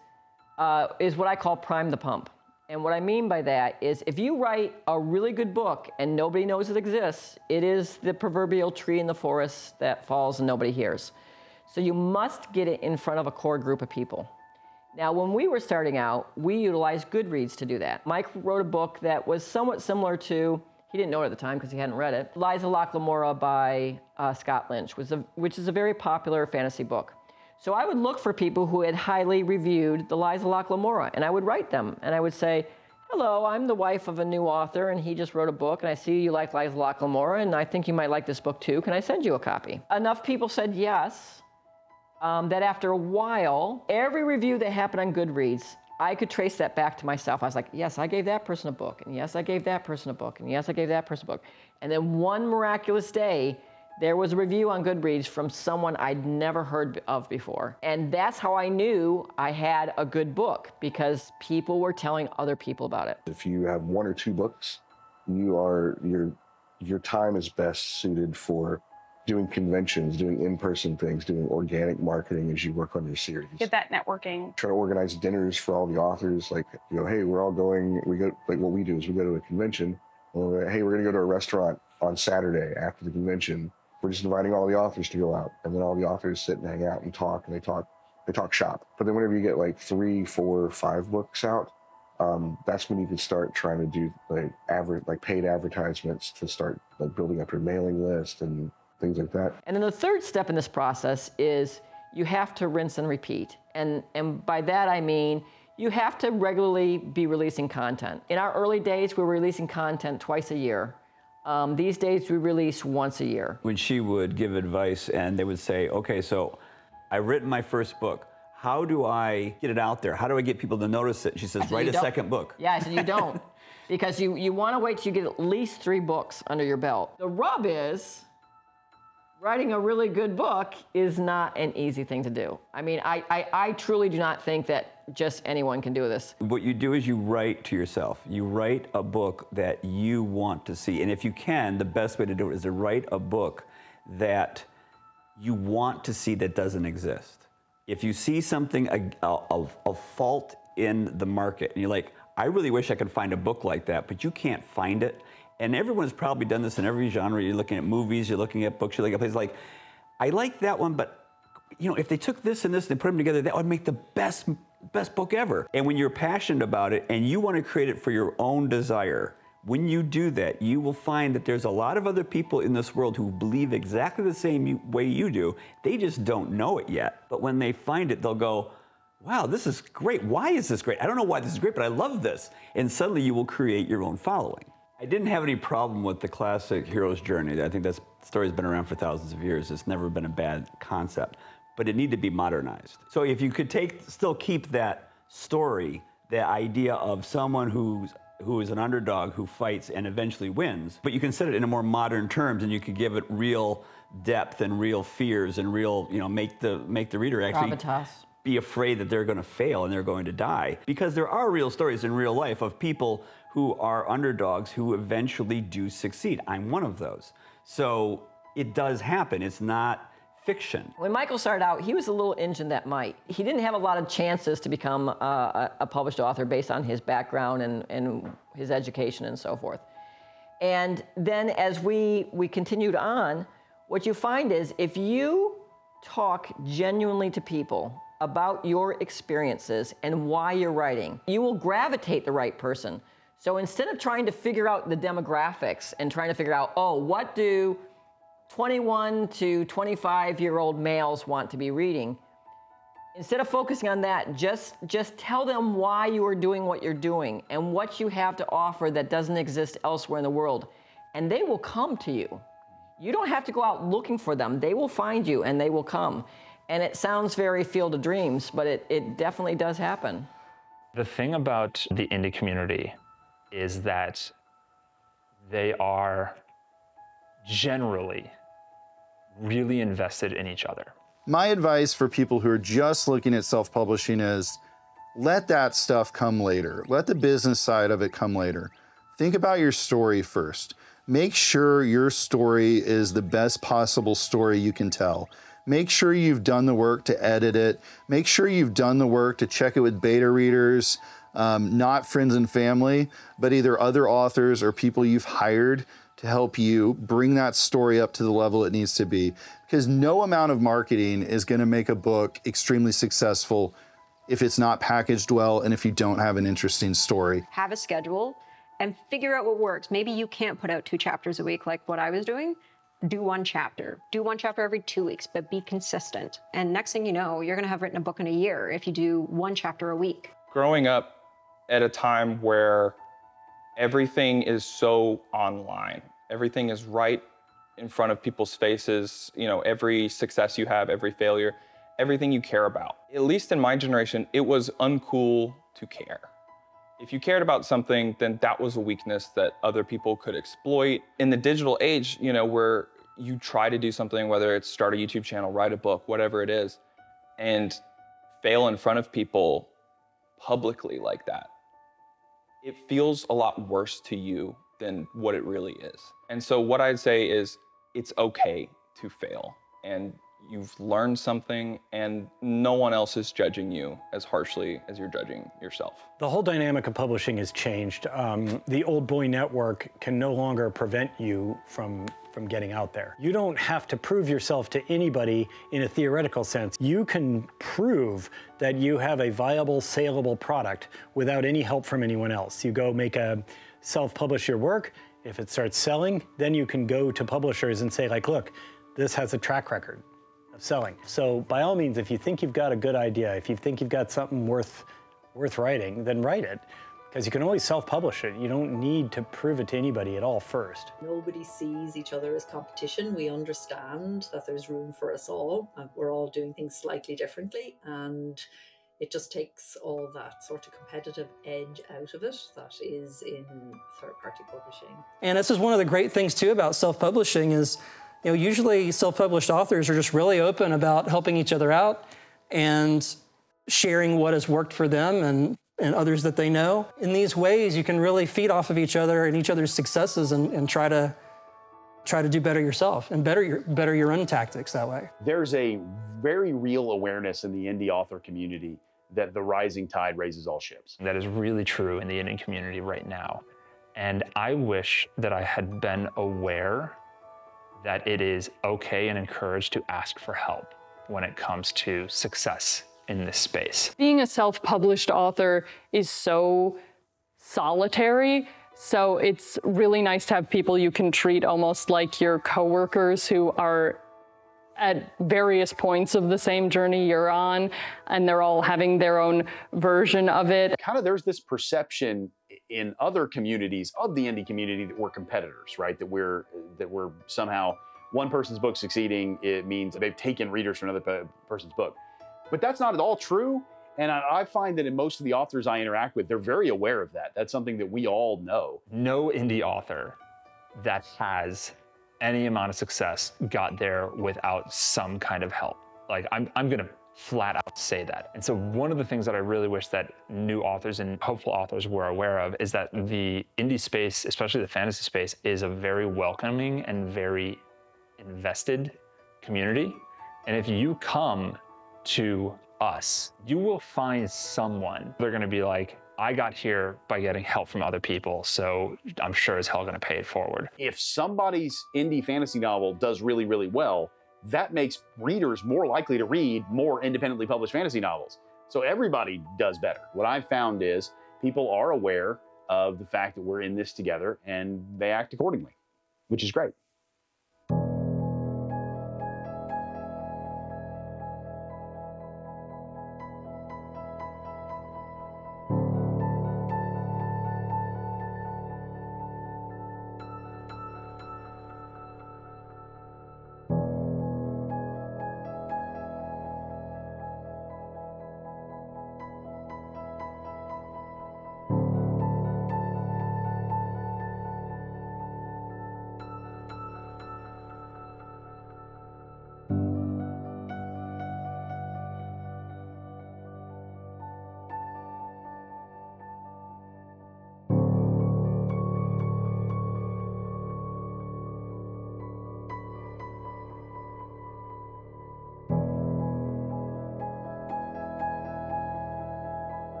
S2: what I call prime the pump. And what I mean by that is if you write a really good book and nobody knows it exists, it is the proverbial tree in the forest that falls and nobody hears. So you must get it in front of a core group of people. Now, when we were starting out, we utilized Goodreads to do that. Mike wrote a book that was somewhat similar to, he didn't know it at the time because he hadn't read it, Liza Loch Lamora by Scott Lynch, which is a very popular fantasy book. So I would look for people who had highly reviewed The Lies of Locke Lamora, and I would write them, and I would say, hello, I'm the wife of a new author, and he just wrote a book, and I see you like Lies of Locke Lamora, and I think you might like this book too. Can I send you a copy? Enough people said yes, that after a while, every review that happened on Goodreads, I could trace that back to myself. I was like, yes, I gave that person a book, and yes, I gave that person a book, and yes, I gave that person a book. And then one miraculous day, there was a review on Goodreads from someone I'd never heard of before. And that's how I knew I had a good book, because people were telling other people about it.
S20: If you have 1 or 2 books, your time is best suited for doing conventions, doing in-person things, doing organic marketing as you work on your series.
S6: Get that networking.
S20: Try to organize dinners for all the authors. Like, hey, we're all going, like what we do is we go to a convention. Hey, we're gonna go to a restaurant on Saturday after the convention. We're just inviting all the authors to go out, and then all the authors sit and hang out and talk, and they talk shop. But then whenever you get like 3, 4, 5 books out, that's when you can start trying to do like paid advertisements to start like building up your mailing list and things like that.
S2: And then the third step in this process is you have to rinse and repeat. And by that I mean you have to regularly be releasing content. In our early days, we were releasing content twice a year. These days, we release once a year.
S18: When she would give advice and they would say, okay, so I've written my first book. How do I get it out there? How do I get people to notice it? She says, write a second book.
S2: Yeah, I said, you don't. Because you want to wait till you get at least 3 books under your belt. The rub is, writing a really good book is not an easy thing to do. I mean, I truly do not think that just anyone can do this.
S18: What you do is you write to yourself. You write a book that you want to see. And if you can, the best way to do it is to write a book that you want to see that doesn't exist. If you see something, a fault in the market, and you're like, I really wish I could find a book like that, but you can't find it. And everyone's probably done this in every genre. You're looking at movies, you're looking at books, you're looking at places like, I like that one, but if they took this and this and they put them together, that would make the best book ever. And when you're passionate about it and you want to create it for your own desire, when you do that, you will find that there's a lot of other people in this world who believe exactly the same way you do. They just don't know it yet. But when they find it, they'll go, wow, this is great. Why is this great? I don't know why this is great, but I love this. And suddenly you will create your own following. I didn't have any problem with the classic hero's journey. I think that story's been around for thousands of years. It's never been a bad concept, but it needed to be modernized. So if you could still keep that story, the idea of someone who is an underdog who fights and eventually wins, but you can set it in a more modern terms and you could give it real depth and real fears and real, make the reader actually
S2: Gravitas.
S18: Be afraid that they're going to fail and they're going to die. Because there are real stories in real life of people who are underdogs who eventually do succeed. I'm one of those. So it does happen. It's not fiction.
S2: When Michael started out, he was a little engine that might. He didn't have a lot of chances to become a published author based on his background and his education and so forth. And then as we continued on, what you find is if you talk genuinely to people about your experiences and why you're writing, you will gravitate the right person. So instead of trying to figure out the demographics and trying to figure out, what do 21 to 25-year-old males want to be reading, instead of focusing on that, just tell them why you are doing what you're doing and what you have to offer that doesn't exist elsewhere in the world. And they will come to you. You don't have to go out looking for them. They will find you and they will come. And it sounds very Field of Dreams, but it definitely does happen.
S7: The thing about the indie community is that they are generally really invested in each other.
S11: My advice for people who are just looking at self-publishing is let that stuff come later. Let the business side of it come later. Think about your story first. Make sure your story is the best possible story you can tell. Make sure you've done the work to edit it. Make sure you've done the work to check it with beta readers, not friends and family, but either other authors or people you've hired to help you bring that story up to the level it needs to be. Because no amount of marketing is going to make a book extremely successful if it's not packaged well and if you don't have an interesting story.
S9: Have a schedule and figure out what works. Maybe you can't put out 2 chapters a week like what I was doing, do one chapter. Do one chapter every 2 weeks, but be consistent. And next thing you know, you're gonna have written a book in a year if you do one chapter a week.
S14: Growing up at a time where everything is so online, everything is right in front of people's faces, you know, every success you have, every failure, everything you care about. At least in my generation, it was uncool to care. If you cared about something, then that was a weakness that other people could exploit. In the digital age, you know, where you try to do something, whether it's start a YouTube channel, write a book, whatever it is, and fail in front of people publicly like that, it feels a lot worse to you than what it really is. And so what I'd say is it's okay to fail, and you've learned something, and no one else is judging you as harshly as you're judging yourself.
S5: The whole dynamic of publishing has changed. The old boy network can no longer prevent you from getting out there. You don't have to prove yourself to anybody in a theoretical sense. You can prove that you have a viable, saleable product without any help from anyone else. You go self-publish your work. If it starts selling, then you can go to publishers and say, like, look, this has a track record of selling. So by all means, if you think you've got a good idea, if you think you've got something worth writing, then write it. Because you can always self-publish it. You don't need to prove it to anybody at all first.
S13: Nobody sees each other as competition. We understand that there's room for us all. We're all doing things slightly differently, and it just takes all that sort of competitive edge out of it that is in third-party publishing.
S12: And this is one of the great things too about self-publishing is, you know, usually self-published authors are just really open about helping each other out and sharing what has worked for them and others that they know. In these ways, you can really feed off of each other and each other's successes and try to do better yourself and better your own tactics that way.
S15: There's a very real awareness in the indie author community that the rising tide raises all ships.
S7: That is really true in the indie community right now. And I wish that I had been aware that it is okay and encouraged to ask for help when it comes to success in this space.
S8: Being a self-published author is so solitary, so it's really nice to have people you can treat almost like your coworkers who are at various points of the same journey you're on, and they're all having their own version of it.
S15: Kind of there's this perception in other communities of the indie community that we're competitors, right? That we're somehow one person's book succeeding, it means they've taken readers from another person's book. But that's not at all true. And I find that in most of the authors I interact with, they're very aware of that. That's something that we all know.
S7: No indie author that has any amount of success got there without some kind of help. Like, I'm gonna flat out say that. And so one of the things that I really wish that new authors and hopeful authors were aware of is that the indie space, especially the fantasy space, is a very welcoming and very invested community. And if you come to us, you will find someone. They're gonna be like, I got here by getting help from other people, so I'm sure as hell gonna pay it forward.
S15: If somebody's indie fantasy novel does really, really well, that makes readers more likely to read more independently published fantasy novels. So everybody does better. What I've found is people are aware of the fact that we're in this together and they act accordingly, which is great.